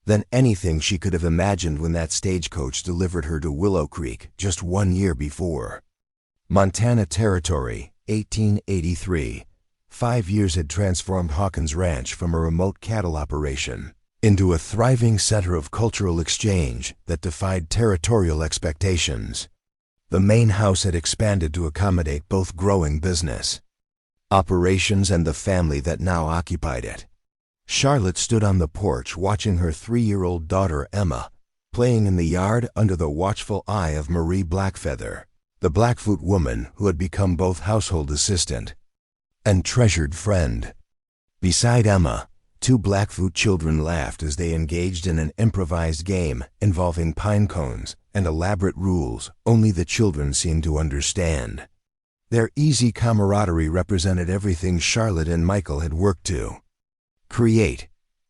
[SPEAKER 1] than anything she could have imagined when that stagecoach delivered her to Willow Creek just 1 year before. Montana Territory, 1883, 5 years had transformed Hawkins Ranch from a remote cattle operation into a thriving center of cultural exchange that defied territorial expectations. The main house had expanded to accommodate both growing business operations and the family that now occupied it. Charlotte stood on the porch watching her 3-year-old daughter Emma playing in the yard under the watchful eye of Marie Blackfeather, the Blackfoot woman who had become both household assistant and treasured friend. Beside Emma, 2 Blackfoot children laughed as they engaged in an improvised game involving pine cones and elaborate rules only the children seemed to understand. Their easy camaraderie represented everything Charlotte and Michael had worked to create,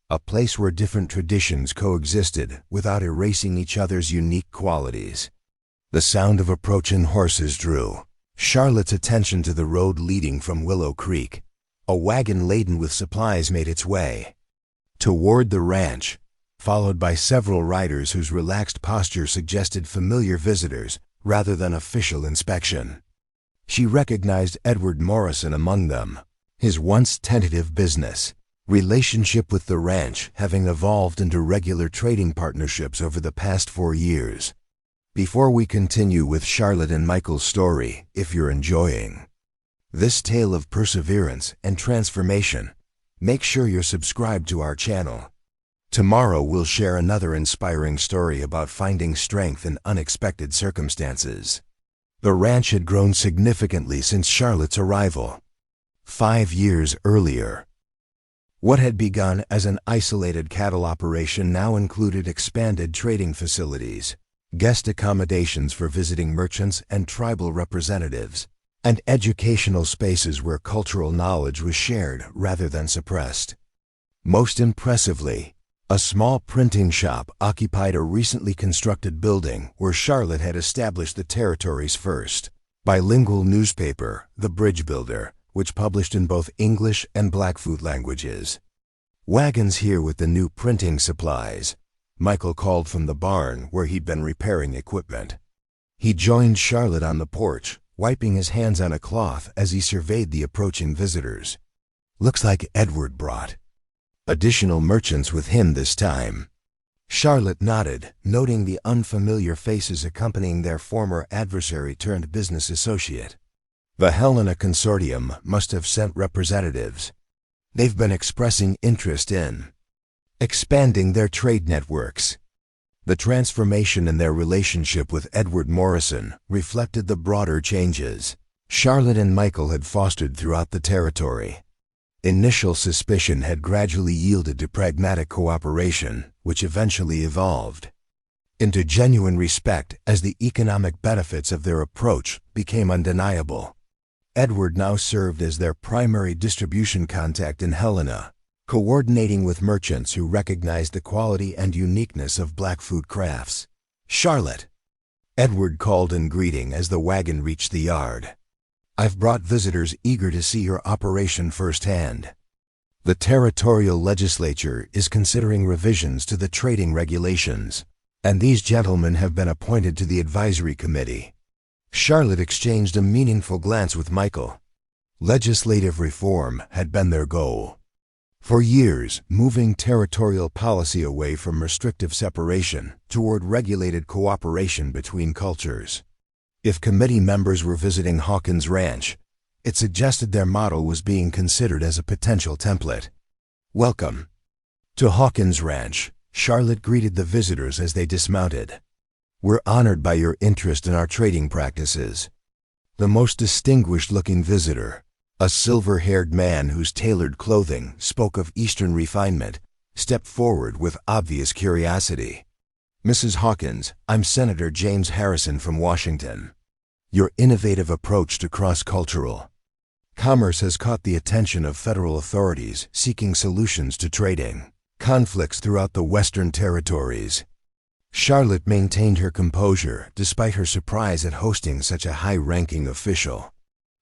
[SPEAKER 1] a place where different traditions coexisted without erasing each other's unique qualities. The sound of approaching horses drew Charlotte's attention to the road leading from Willow Creek. A wagon laden with supplies made its way toward the ranch, followed by several riders whose relaxed posture suggested familiar visitors rather than official inspection. She recognized Edward Morrison among them, his once tentative business relationship with the ranch having evolved into regular trading partnerships over the past 4 years. Before we continue with Charlotte and Michael's story, if you're enjoying this tale of perseverance and transformation, make sure you're subscribed to our channel. Tomorrow we'll share another inspiring story about finding strength in unexpected circumstances. The ranch had grown significantly since Charlotte's arrival 5 years earlier. What had begun as an isolated cattle operation now included expanded trading facilities, guest accommodations for visiting merchants and tribal representatives, and educational spaces where cultural knowledge was shared rather than suppressed. Most impressively, a small printing shop occupied a recently constructed building where Charlotte had established the territory's first bilingual newspaper, The Bridge Builder, which published in both English and Blackfoot languages. "Wagons here with the new printing supplies," Michael called from the barn where he'd been repairing equipment. He joined Charlotte on the porch, wiping his hands on a cloth as he surveyed the approaching visitors. "Looks like Edward brought additional merchants with him this time." Charlotte nodded, noting the unfamiliar faces accompanying their former adversary-turned-business associate. The Helena Consortium must have sent representatives. They've been expressing interest in expanding their trade networks. The transformation in their relationship with Edward Morrison reflected the broader changes Charlotte and Michael had fostered throughout the territory. Initial suspicion had gradually yielded to pragmatic cooperation, which eventually evolved into genuine respect as the economic benefits of their approach became undeniable. Edward now served as their primary distribution contact in Helena, coordinating with merchants who recognized the quality and uniqueness of Blackfoot crafts. "Charlotte," Edward called in greeting as the wagon reached the yard. "I've brought visitors eager to see your operation firsthand. The territorial legislature is considering revisions to the trading regulations, and these gentlemen have been appointed to the advisory committee." Charlotte exchanged a meaningful glance with Michael. Legislative reform had been their goal. For years, moving territorial policy away from restrictive separation toward regulated cooperation between cultures. If committee members were visiting Hawkins Ranch, it suggested their model was being considered as a potential template. "Welcome to Hawkins Ranch," Charlotte greeted the visitors as they dismounted. "We're honored by your interest in our trading practices." The most distinguished-looking visitor, a silver-haired man whose tailored clothing spoke of Eastern refinement, stepped forward with obvious curiosity. "Mrs. Hawkins, I'm Senator James Harrison from Washington. Your innovative approach to cross-cultural commerce has caught the attention of federal authorities seeking solutions to trading conflicts throughout the Western territories." Charlotte maintained her composure despite her surprise at hosting such a high-ranking official.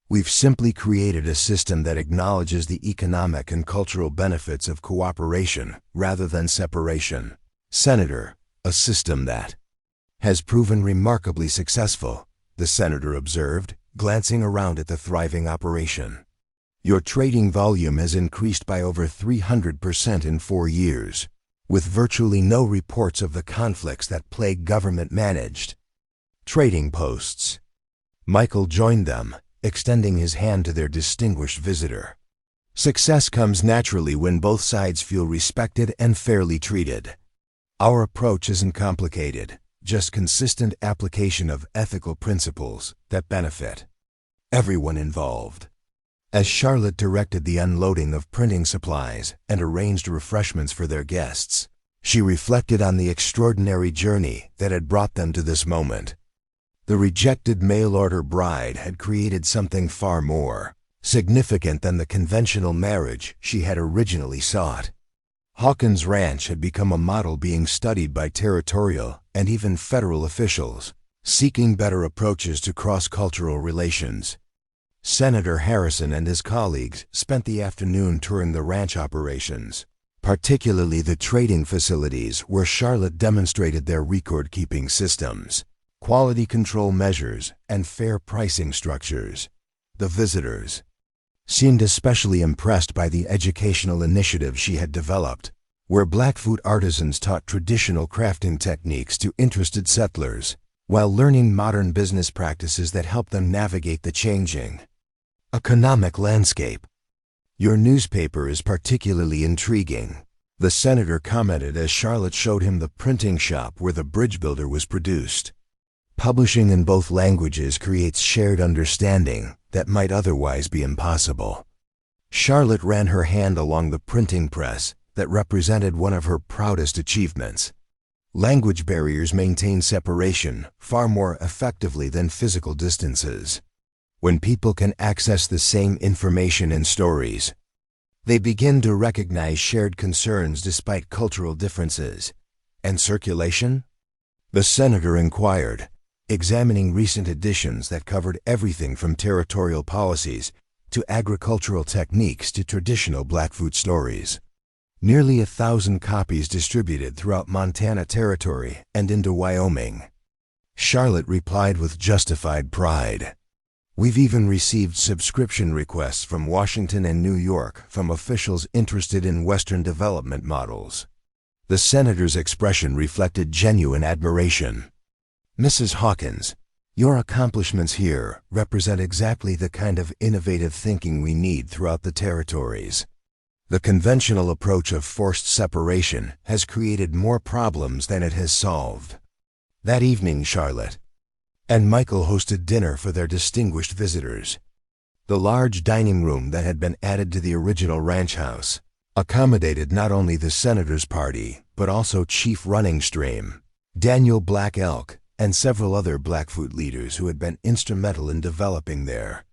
[SPEAKER 1] "We've simply created a system that acknowledges the economic and cultural benefits of cooperation rather than separation, Senator, a system that has proven remarkably successful," the senator observed, glancing around at the thriving operation. Your trading volume has increased by over 300% in 4 years, with virtually no reports of the conflicts that plague government-managed trading posts. Michael joined them, extending his hand to their distinguished visitor. Success comes naturally when both sides feel respected and fairly treated. Our approach isn't complicated, just consistent application of ethical principles that benefit everyone involved. As Charlotte directed the unloading of printing supplies and arranged refreshments for their guests, she reflected on the extraordinary journey that had brought them to this moment. The rejected mail-order bride had created something far more significant than the conventional marriage she had originally sought. Hawkins Ranch had become a model being studied by territorial and even federal officials, seeking better approaches to cross-cultural relations. Senator Harrison and his colleagues spent the afternoon touring the ranch operations, particularly the trading facilities where Charlotte demonstrated their record-keeping systems, quality control measures, and fair pricing structures. The visitors seemed especially impressed by the educational initiative she had developed, where Blackfoot artisans taught traditional crafting techniques to interested settlers, while learning modern business practices that helped them navigate the changing economic landscape. "Your newspaper is particularly intriguing," the senator commented as Charlotte showed him the printing shop where the bridge builder was produced. "Publishing in both languages creates shared understanding that might otherwise be impossible." Charlotte ran her hand along the printing press that represented one of her proudest achievements. Language barriers maintain separation far more effectively than physical distances. When people can access the same information and stories, they begin to recognize shared concerns despite cultural differences. "And circulation?" the senator inquired, examining recent editions that covered everything from territorial policies to agricultural techniques to traditional Blackfoot stories. "Nearly 1,000 copies distributed throughout Montana Territory and into Wyoming," Charlotte replied with justified pride. "We've even received subscription requests from Washington and New York from officials interested in Western development models." The senator's expression reflected genuine admiration. "Mrs. Hawkins, your accomplishments here represent exactly the kind of innovative thinking we need throughout the territories. The conventional approach of forced separation has created more problems than it has solved." That evening, Charlotte and Michael hosted dinner for their distinguished visitors. The large dining room that had been added to the original ranch house accommodated not only the senator's party, but also Chief Running Stream, Daniel Black Elk, and several other Blackfoot leaders who had been instrumental in developing their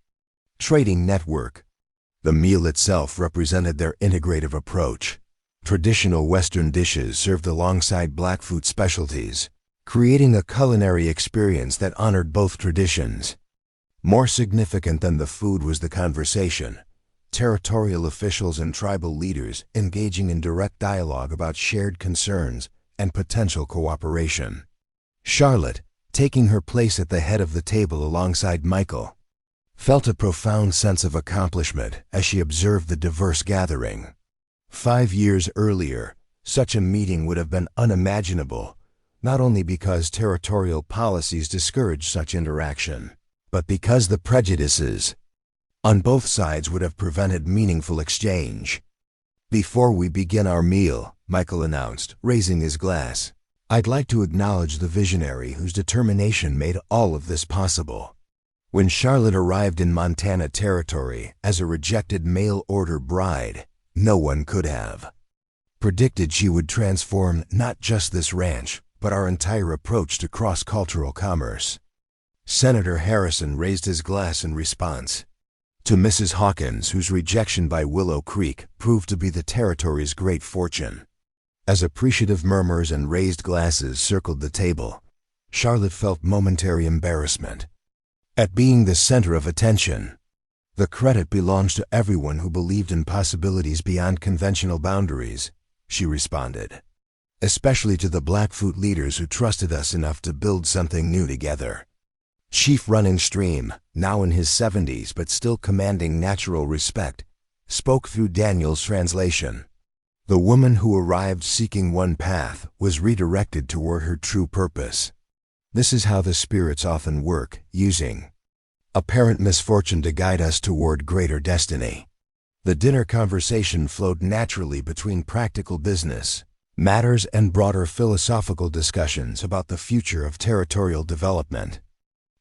[SPEAKER 1] trading network. The meal itself represented their integrative approach. Traditional Western dishes served alongside Blackfoot specialties, creating a culinary experience that honored both traditions. More significant than the food was the conversation, territorial officials and tribal leaders engaging in direct dialogue about shared concerns and potential cooperation. Charlotte, taking her place at the head of the table alongside Michael, felt a profound sense of accomplishment as she observed the diverse gathering. 5 years earlier, such a meeting would have been unimaginable, not only because territorial policies discourage such interaction, but because the prejudices on both sides would have prevented meaningful exchange. "Before we begin our meal," Michael announced, raising his glass, "I'd like to acknowledge the visionary whose determination made all of this possible." When Charlotte arrived in Montana Territory as a rejected mail-order bride, no one could have predicted she would transform not just this ranch, but our entire approach to cross-cultural commerce. Senator Harrison raised his glass in response. To Mrs. Hawkins, whose rejection by Willow Creek proved to be the territory's great fortune. As appreciative murmurs and raised glasses circled the table, Charlotte felt momentary embarrassment at being the center of attention. "The credit belongs to everyone who believed in possibilities beyond conventional boundaries," she responded. "Especially to the Blackfoot leaders who trusted us enough to build something new together." Chief Running Stream, now in his 70s but still commanding natural respect, spoke through Daniel's translation. The woman who arrived seeking one path was redirected toward her true purpose. This is how the spirits often work, using apparent misfortune to guide us toward greater destiny. The dinner conversation flowed naturally between practical business matters and broader philosophical discussions about the future of territorial development.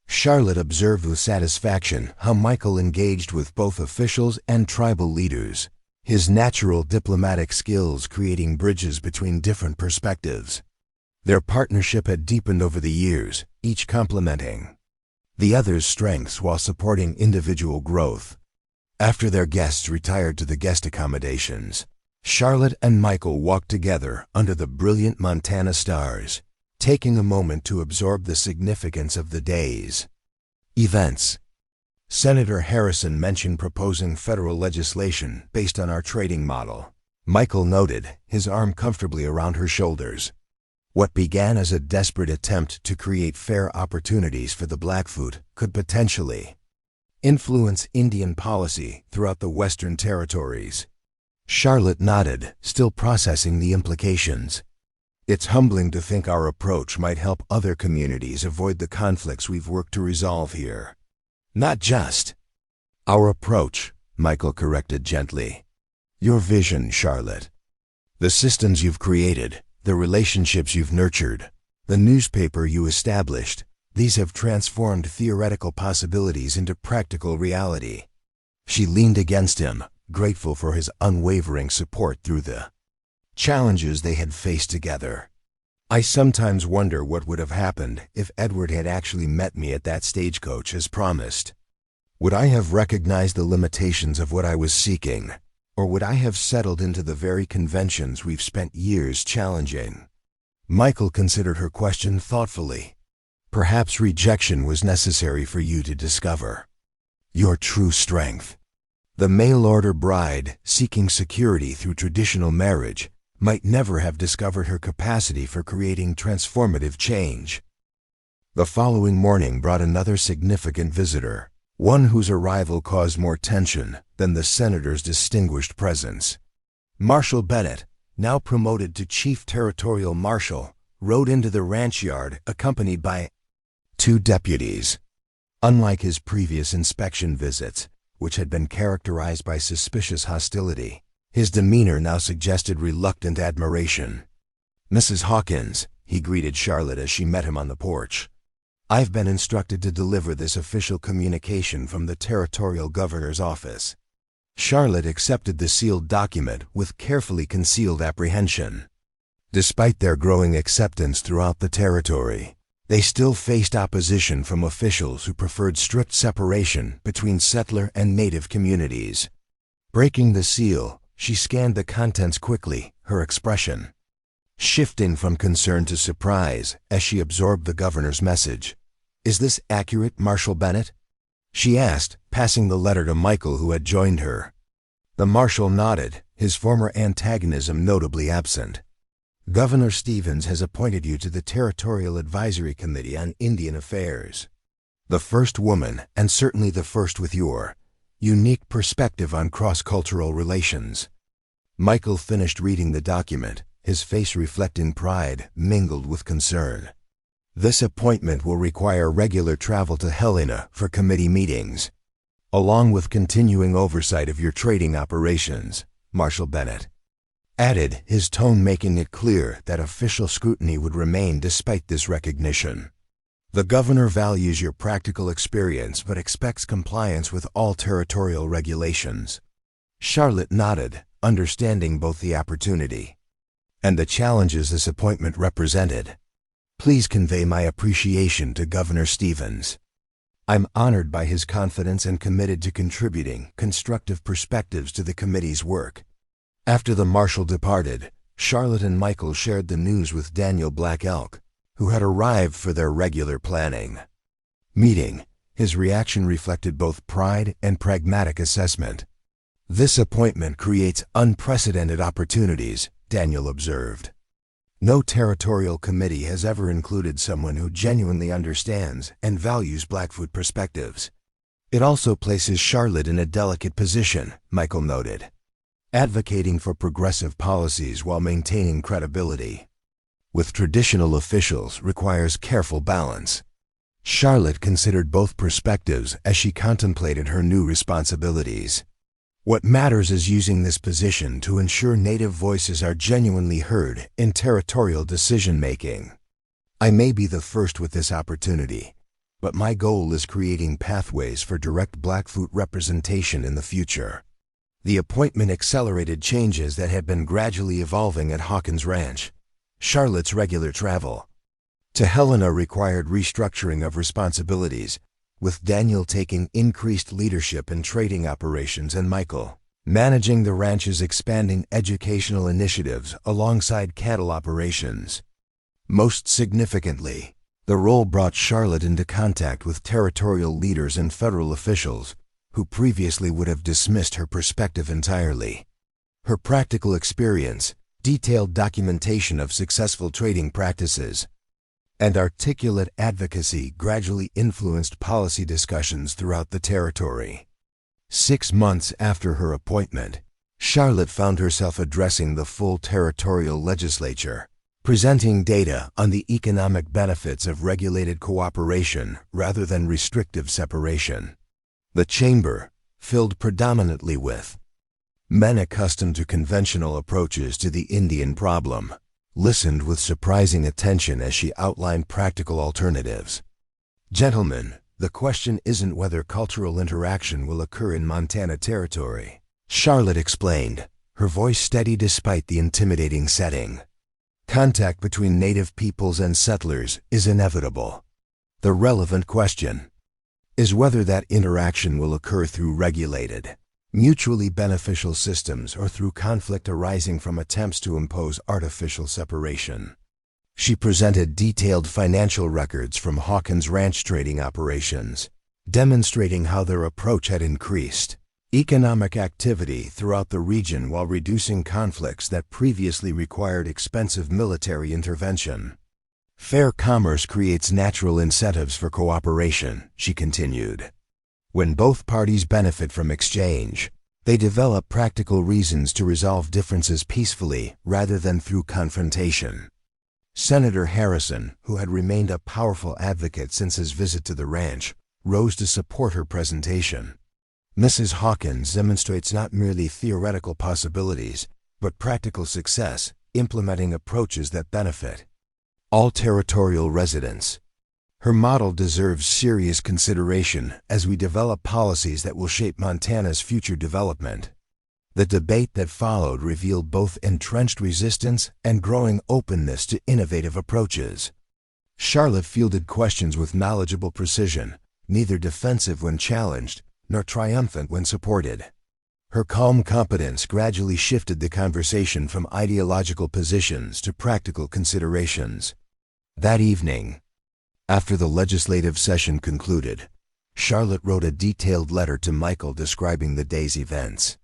[SPEAKER 1] Charlotte observed with satisfaction how Michael engaged with both officials and tribal leaders, his natural diplomatic skills creating bridges between different perspectives. Their partnership had deepened over the years, each complementing the other's strengths while supporting individual growth. After their guests retired to the guest accommodations, Charlotte and Michael walked together under the brilliant Montana stars, taking a moment to absorb the significance of the day's events. Senator Harrison mentioned proposing federal legislation based on our trading model. Michael noted, his arm comfortably around her shoulders. What began as a desperate attempt to create fair opportunities for the Blackfoot could potentially influence Indian policy throughout the Western Territories. Charlotte nodded, still processing the implications. It's humbling to think our approach might help other communities avoid the conflicts we've worked to resolve here. Not just our approach, Michael corrected gently. Your vision, Charlotte. The systems you've created, the relationships you've nurtured, the newspaper you established, these have transformed theoretical possibilities into practical reality. She leaned against him, grateful for his unwavering support through the challenges they had faced together. I sometimes wonder what would have happened if Edward had actually met me at that stagecoach as promised. Would I have recognized the limitations of what I was seeking, or would I have settled into the very conventions we've spent years challenging? Michael considered her question thoughtfully. Perhaps rejection was necessary for you to discover your true strength. The mail-order bride, seeking security through traditional marriage, might never have discovered her capacity for creating transformative change. The following morning brought another significant visitor, one whose arrival caused more tension than the senator's distinguished presence. Marshal Bennett, now promoted to Chief Territorial Marshal, rode into the ranch yard accompanied by 2 deputies. Unlike his previous inspection visits, which had been characterized by suspicious hostility, his demeanor now suggested reluctant admiration. Mrs. Hawkins, he greeted Charlotte as she met him on the porch. I've been instructed to deliver this official communication from the territorial governor's office. Charlotte accepted the sealed document with carefully concealed apprehension. Despite their growing acceptance throughout the territory, they still faced opposition from officials who preferred strict separation between settler and native communities. Breaking the seal, she scanned the contents quickly, her expression shifting from concern to surprise as she absorbed the governor's message. Is this accurate, Marshal Bennett? She asked, passing the letter to Michael, who had joined her. The marshal nodded, his former antagonism notably absent. Governor Stevens has appointed you to the Territorial Advisory Committee on Indian Affairs. The first woman, and certainly the first with your unique perspective on cross-cultural relations. Michael finished reading the document, his face reflecting pride mingled with concern. This appointment will require regular travel to Helena for committee meetings, along with continuing oversight of your trading operations, Marshal Bennett added, his tone making it clear that official scrutiny would remain despite this recognition. The governor values your practical experience but expects compliance with all territorial regulations. Charlotte nodded, understanding both the opportunity and the challenges this appointment represented. Please convey my appreciation to Governor Stevens. I'm honored by his confidence and committed to contributing constructive perspectives to the committee's work. After the marshal departed, Charlotte and Michael shared the news with Daniel Black Elk, who had arrived for their regular planning meeting. His reaction reflected both pride and pragmatic assessment. This appointment creates unprecedented opportunities, Daniel observed. No territorial committee has ever included someone who genuinely understands and values Blackfoot perspectives. It also places Charlotte in a delicate position, Michael noted, advocating for progressive policies while maintaining credibility. With traditional officials requires careful balance. Charlotte considered both perspectives as she contemplated her new responsibilities. What matters is using this position to ensure Native voices are genuinely heard in territorial decision-making. I may be the first with this opportunity, but my goal is creating pathways for direct Blackfoot representation in the future. The appointment accelerated changes that had been gradually evolving at Hawkins Ranch. Charlotte's regular travel to Helena required restructuring of responsibilities, with Daniel taking increased leadership in trading operations and Michael managing the ranch's expanding educational initiatives alongside cattle operations. Most significantly, the role brought Charlotte into contact with territorial leaders and federal officials who previously would have dismissed her perspective entirely. Her practical experience, detailed documentation of successful trading practices, and articulate advocacy gradually influenced policy discussions throughout the territory. 6 months after her appointment, Charlotte found herself addressing the full territorial legislature, presenting data on the economic benefits of regulated cooperation rather than restrictive separation. The chamber, filled predominantly with men accustomed to conventional approaches to the Indian problem, listened with surprising attention as she outlined practical alternatives. Gentlemen, the question isn't whether cultural interaction will occur in Montana Territory, Charlotte explained, her voice steady despite the intimidating setting. Contact between Native peoples and settlers is inevitable. The relevant question is whether that interaction will occur through regulated, mutually beneficial systems or through conflict arising from attempts to impose artificial separation. She presented detailed financial records from Hawkins Ranch trading operations, demonstrating how their approach had increased economic activity throughout the region while reducing conflicts that previously required expensive military intervention. Fair commerce creates natural incentives for cooperation, she continued. When both parties benefit from exchange, they develop practical reasons to resolve differences peacefully rather than through confrontation. Senator Harrison, who had remained a powerful advocate since his visit to the ranch, rose to support her presentation. Mrs. Hawkins demonstrates not merely theoretical possibilities, but practical success, implementing approaches that benefit all territorial residents. Her model deserves serious consideration as we develop policies that will shape Montana's future development. The debate that followed revealed both entrenched resistance and growing openness to innovative approaches. Charlotte fielded questions with knowledgeable precision, neither defensive when challenged, nor triumphant when supported. Her calm competence gradually shifted the conversation from ideological positions to practical considerations. That evening, after the legislative session concluded, Charlotte wrote a detailed letter to Michael describing the day's events.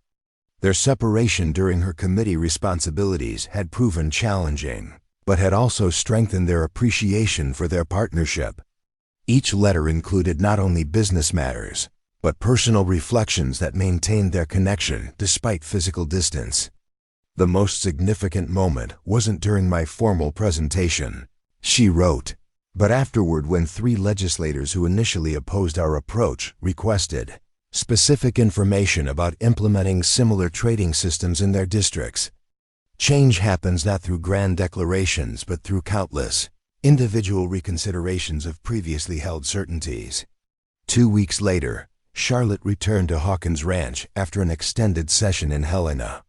[SPEAKER 1] Their separation during her committee responsibilities had proven challenging, but had also strengthened their appreciation for their partnership. Each letter included not only business matters, but personal reflections that maintained their connection despite physical distance. The most significant moment wasn't during my formal presentation, she wrote, but afterward when 3 legislators who initially opposed our approach requested specific information about implementing similar trading systems in their districts. Change happens not through grand declarations but through countless, individual reconsiderations of previously held certainties. 2 weeks later, Charlotte returned to Hawkins Ranch after an extended session in Helena.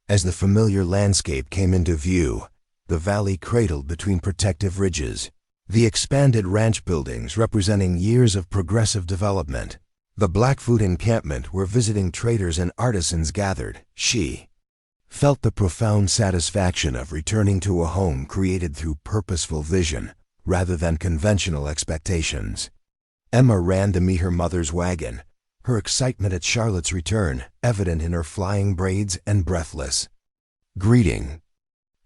[SPEAKER 1] As the familiar landscape came into view, the valley cradled between protective ridges, the expanded ranch buildings representing years of progressive development, the Blackfoot encampment where visiting traders and artisans gathered, she felt the profound satisfaction of returning to a home created through purposeful vision rather than conventional expectations. Emma ran to meet her mother's wagon, her excitement at Charlotte's return evident in her flying braids and breathless greeting.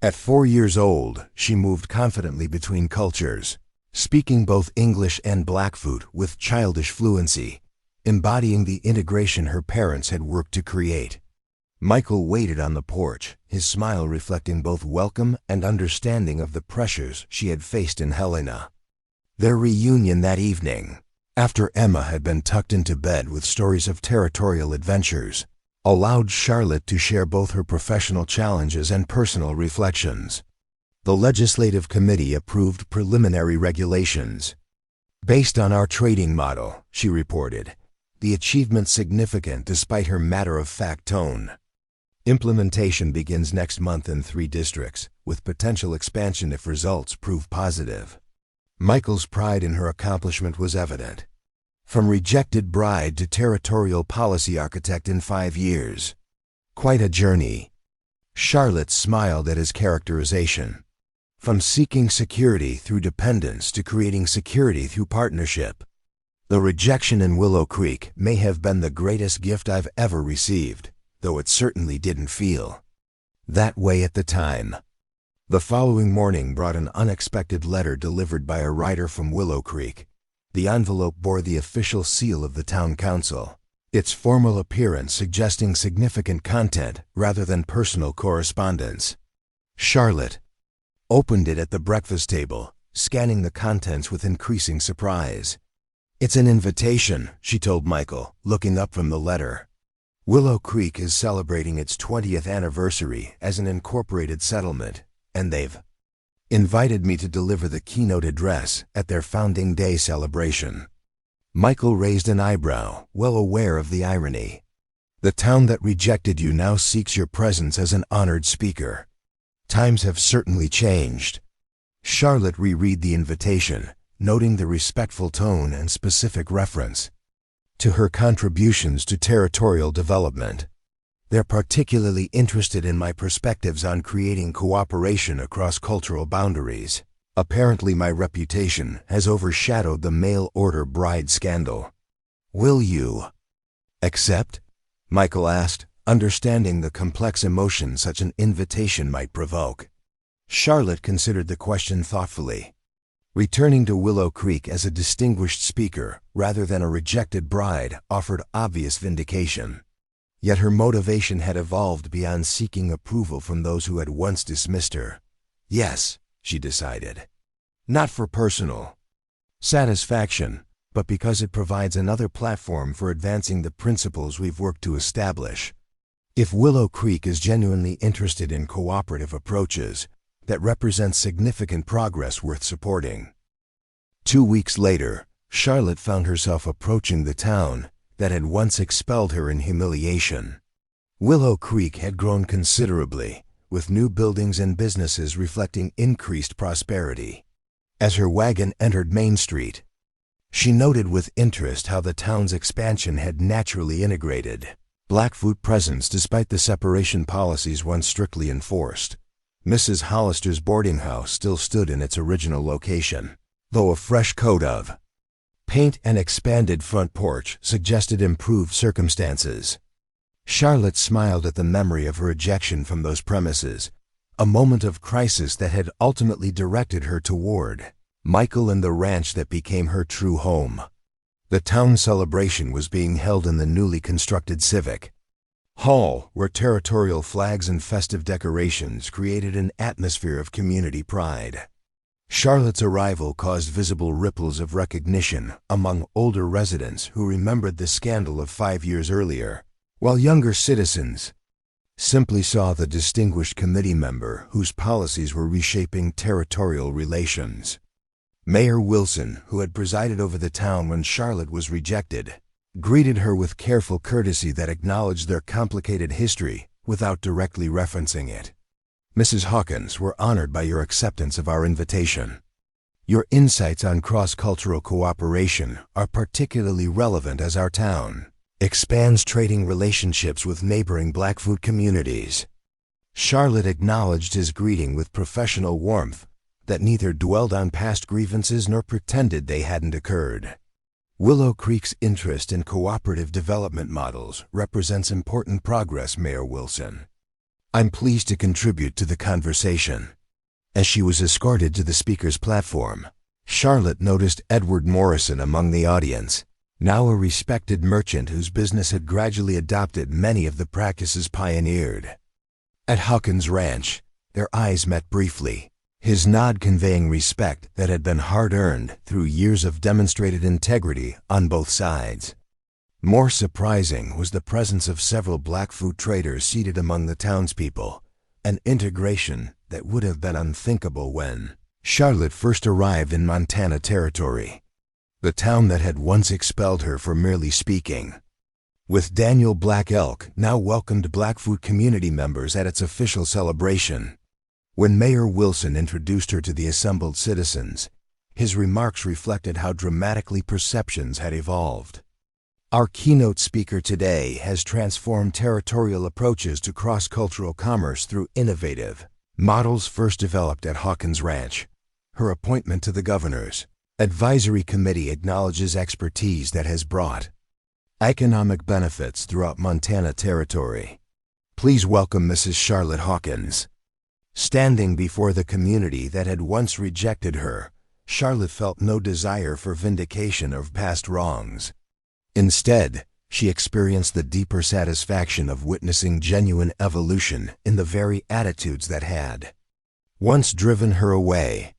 [SPEAKER 1] At 4 years old, she moved confidently between cultures, speaking both English and Blackfoot with childish fluency, embodying the integration her parents had worked to create. Michael waited on the porch, his smile reflecting both welcome and understanding of the pressures she had faced in Helena. Their reunion that evening, after Emma had been tucked into bed with stories of territorial adventures, allowed Charlotte to share both her professional challenges and personal reflections. The Legislative Committee approved preliminary regulations. "Based on our trading model," she reported, the achievement significant despite her matter-of-fact tone. Implementation begins next month in 3 districts, with potential expansion if results prove positive. Michael's pride in her accomplishment was evident. From rejected bride to territorial policy architect in 5 years. Quite a journey. Charlotte smiled at his characterization. From seeking security through dependence to creating security through partnership. The rejection in Willow Creek may have been the greatest gift I've ever received, though it certainly didn't feel that way at the time. The following morning brought an unexpected letter delivered by a writer from Willow Creek. The envelope bore the official seal of the town council, its formal appearance suggesting significant content rather than personal correspondence. Charlotte opened it at the breakfast table, scanning the contents with increasing surprise. "It's an invitation," she told Michael, looking up from the letter. "Willow Creek is celebrating its 20th anniversary as an incorporated settlement, and they've invited me to deliver the keynote address at their Founding Day celebration." Michael raised an eyebrow, well aware of the irony. "The town that rejected you now seeks your presence as an honored speaker. Times have certainly changed." Charlotte reread the invitation, noting the respectful tone and specific reference to her contributions to territorial development. "They're particularly interested in my perspectives on creating cooperation across cultural boundaries. Apparently my reputation has overshadowed the mail-order bride scandal." "Will you accept?" Michael asked, understanding the complex emotion such an invitation might provoke. Charlotte considered the question thoughtfully. Returning to Willow Creek as a distinguished speaker rather than a rejected bride offered obvious vindication. Yet her motivation had evolved beyond seeking approval from those who had once dismissed her. Yes, she decided. Not for personal satisfaction, but because it provides another platform for advancing the principles we've worked to establish. If Willow Creek is genuinely interested in cooperative approaches, that represents significant progress worth supporting. 2 weeks later, Charlotte found herself approaching the town that had once expelled her in humiliation. Willow Creek had grown considerably, with new buildings and businesses reflecting increased prosperity. As her wagon entered Main Street, she noted with interest how the town's expansion had naturally integrated Blackfoot presence despite the separation policies once strictly enforced. Mrs. Hollister's boarding house still stood in its original location, though a fresh coat of paint and expanded front porch suggested improved circumstances. Charlotte smiled at the memory of her ejection from those premises, a moment of crisis that had ultimately directed her toward Michael and the ranch that became her true home. The town celebration was being held in the newly constructed Civic Hall, where territorial flags and festive decorations created an atmosphere of community pride. Charlotte's arrival caused visible ripples of recognition among older residents who remembered the scandal of 5 years earlier, while younger citizens simply saw the distinguished committee member whose policies were reshaping territorial relations. Mayor Wilson, who had presided over the town when Charlotte was rejected, greeted her with careful courtesy that acknowledged their complicated history without directly referencing it. "Mrs. Hawkins, we're honored by your acceptance of our invitation. Your insights on cross-cultural cooperation are particularly relevant as our town expands trading relationships with neighboring Blackfoot communities." Charlotte acknowledged his greeting with professional warmth that neither dwelled on past grievances nor pretended they hadn't occurred. Willow Creek's interest in cooperative development models represents important progress, Mayor Wilson. I'm pleased to contribute to the conversation." As she was escorted to the speaker's platform, Charlotte noticed Edward Morrison among the audience, now a respected merchant whose business had gradually adopted many of the practices pioneered at Hawkins Ranch. Their eyes met briefly, his nod conveying respect that had been hard-earned through years of demonstrated integrity on both sides. More surprising was the presence of several Blackfoot traders seated among the townspeople, an integration that would have been unthinkable when Charlotte first arrived in Montana Territory, the town that had once expelled her for merely speaking. With Daniel Black Elk now welcomed Blackfoot community members at its official celebration. When Mayor Wilson introduced her to the assembled citizens, his remarks reflected how dramatically perceptions had evolved. Our keynote speaker today has transformed territorial approaches to cross-cultural commerce through innovative models first developed at Hawkins Ranch. Her appointment to the Governor's Advisory Committee acknowledges expertise that has brought economic benefits throughout Montana Territory. Please welcome Mrs. Charlotte Hawkins. Standing before the community that had once rejected her, Charlotte felt no desire for vindication of past wrongs. Instead, she experienced the deeper satisfaction of witnessing genuine evolution in the very attitudes that had once driven her away.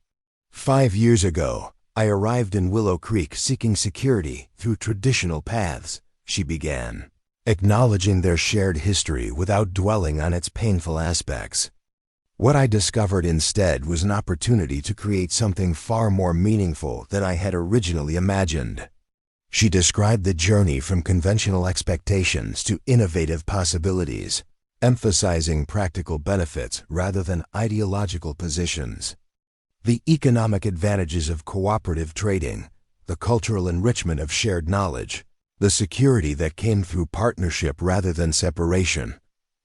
[SPEAKER 1] 5 years ago, I arrived in Willow Creek seeking security through traditional paths, she began, acknowledging their shared history without dwelling on its painful aspects. What I discovered instead was an opportunity to create something far more meaningful than I had originally imagined. She described the journey from conventional expectations to innovative possibilities, emphasizing practical benefits rather than ideological positions. The economic advantages of cooperative trading, the cultural enrichment of shared knowledge, the security that came through partnership rather than separation.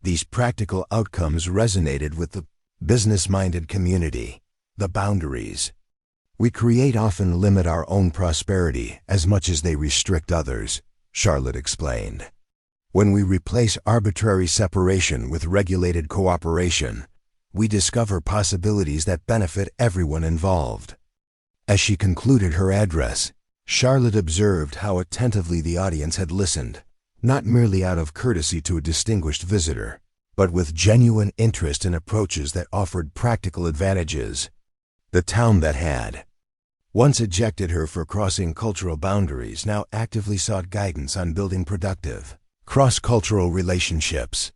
[SPEAKER 1] These practical outcomes resonated with the business-minded community. The boundaries we create often limit our own prosperity as much as they restrict others, Charlotte explained. When we replace arbitrary separation with regulated cooperation, we discover possibilities that benefit everyone involved. As she concluded her address, Charlotte observed how attentively the audience had listened, not merely out of courtesy to a distinguished visitor, but with genuine interest in approaches that offered practical advantages. The town that had once ejected her for crossing cultural boundaries now actively sought guidance on building productive, cross-cultural relationships.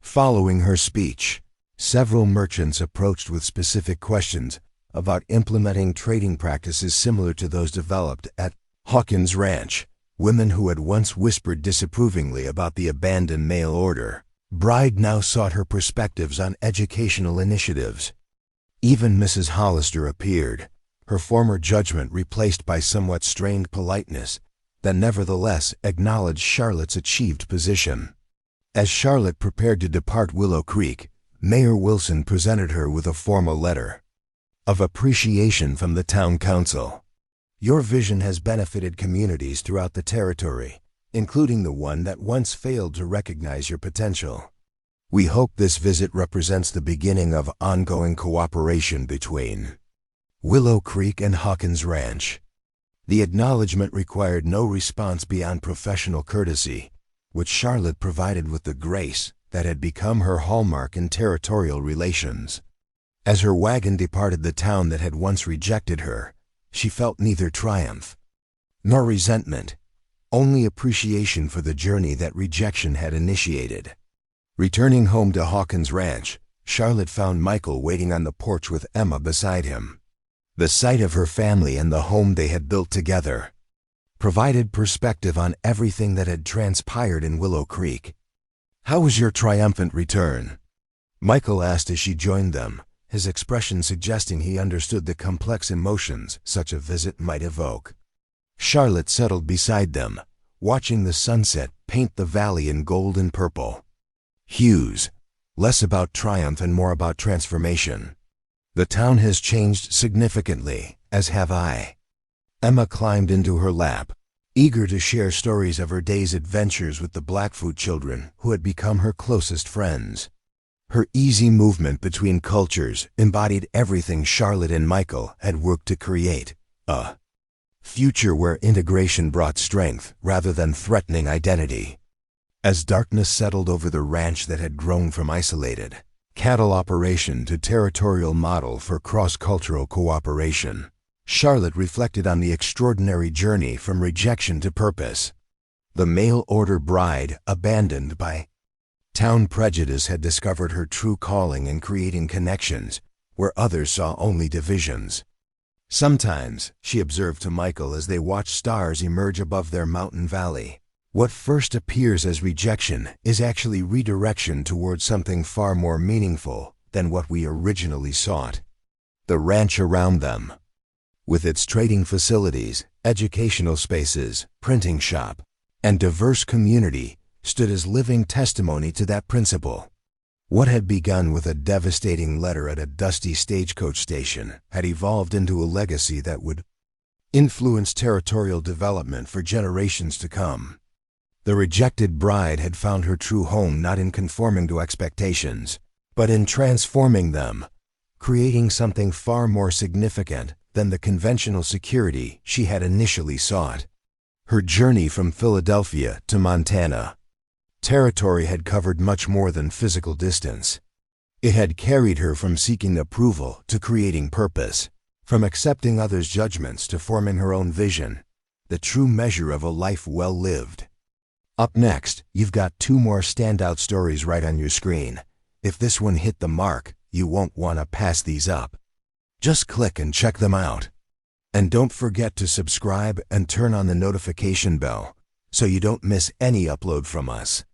[SPEAKER 1] Following her speech, several merchants approached with specific questions about implementing trading practices similar to those developed at Hawkins Ranch. Women who had once whispered disapprovingly about the abandoned mail order bride now sought her perspectives on educational initiatives. Even Mrs. Hollister appeared, her former judgment replaced by somewhat strained politeness that nevertheless acknowledged Charlotte's achieved position. As Charlotte prepared to depart Willow Creek, Mayor Wilson presented her with a formal letter of appreciation from the town council. Your vision has benefited communities throughout the territory, including the one that once failed to recognize your potential. We hope this visit represents the beginning of ongoing cooperation between Willow Creek and Hawkins Ranch. The acknowledgement required no response beyond professional courtesy, which Charlotte provided with the grace that had become her hallmark in territorial relations. As her wagon departed the town that had once rejected her, she felt neither triumph nor resentment, only appreciation for the journey that rejection had initiated. Returning home to Hawkins Ranch, Charlotte found Michael waiting on the porch with Emma beside him. The sight of her family and the home they had built together provided perspective on everything that had transpired in Willow Creek. "How was your triumphant return?" Michael asked as she joined them, his expression suggesting he understood the complex emotions such a visit might evoke. Charlotte settled beside them, watching the sunset paint the valley in gold and purple hues, less about triumph and more about transformation. "The town has changed significantly, as have I." Emma climbed into her lap, eager to share stories of her day's adventures with the Blackfoot children who had become her closest friends. Her easy movement between cultures embodied everything Charlotte and Michael had worked to create, a future where integration brought strength rather than threatening identity. As darkness settled over the ranch that had grown from isolated cattle operation to territorial model for cross-cultural cooperation, Charlotte reflected on the extraordinary journey from rejection to purpose. The mail-order bride, abandoned by town prejudice, had discovered her true calling in creating connections where others saw only divisions. Sometimes, she observed to Michael as they watched stars emerge above their mountain valley, what first appears as rejection is actually redirection towards something far more meaningful than what we originally sought. The ranch around them, with its trading facilities, educational spaces, printing shop, and diverse community, stood as living testimony to that principle. What had begun with a devastating letter at a dusty stagecoach station had evolved into a legacy that would influence territorial development for generations to come. The rejected bride had found her true home not in conforming to expectations, but in transforming them, creating something far more significant than the conventional security she had initially sought. Her journey from Philadelphia to Montana territory had covered much more than physical distance. It had carried her from seeking approval to creating purpose, from accepting others' judgments to forming her own vision, the true measure of a life well lived. Up next, you've got 2 more standout stories right on your screen. If this one hit the mark, you won't want to pass these up. Just click and check them out. And don't forget to subscribe and turn on the notification bell so you don't miss any upload from us.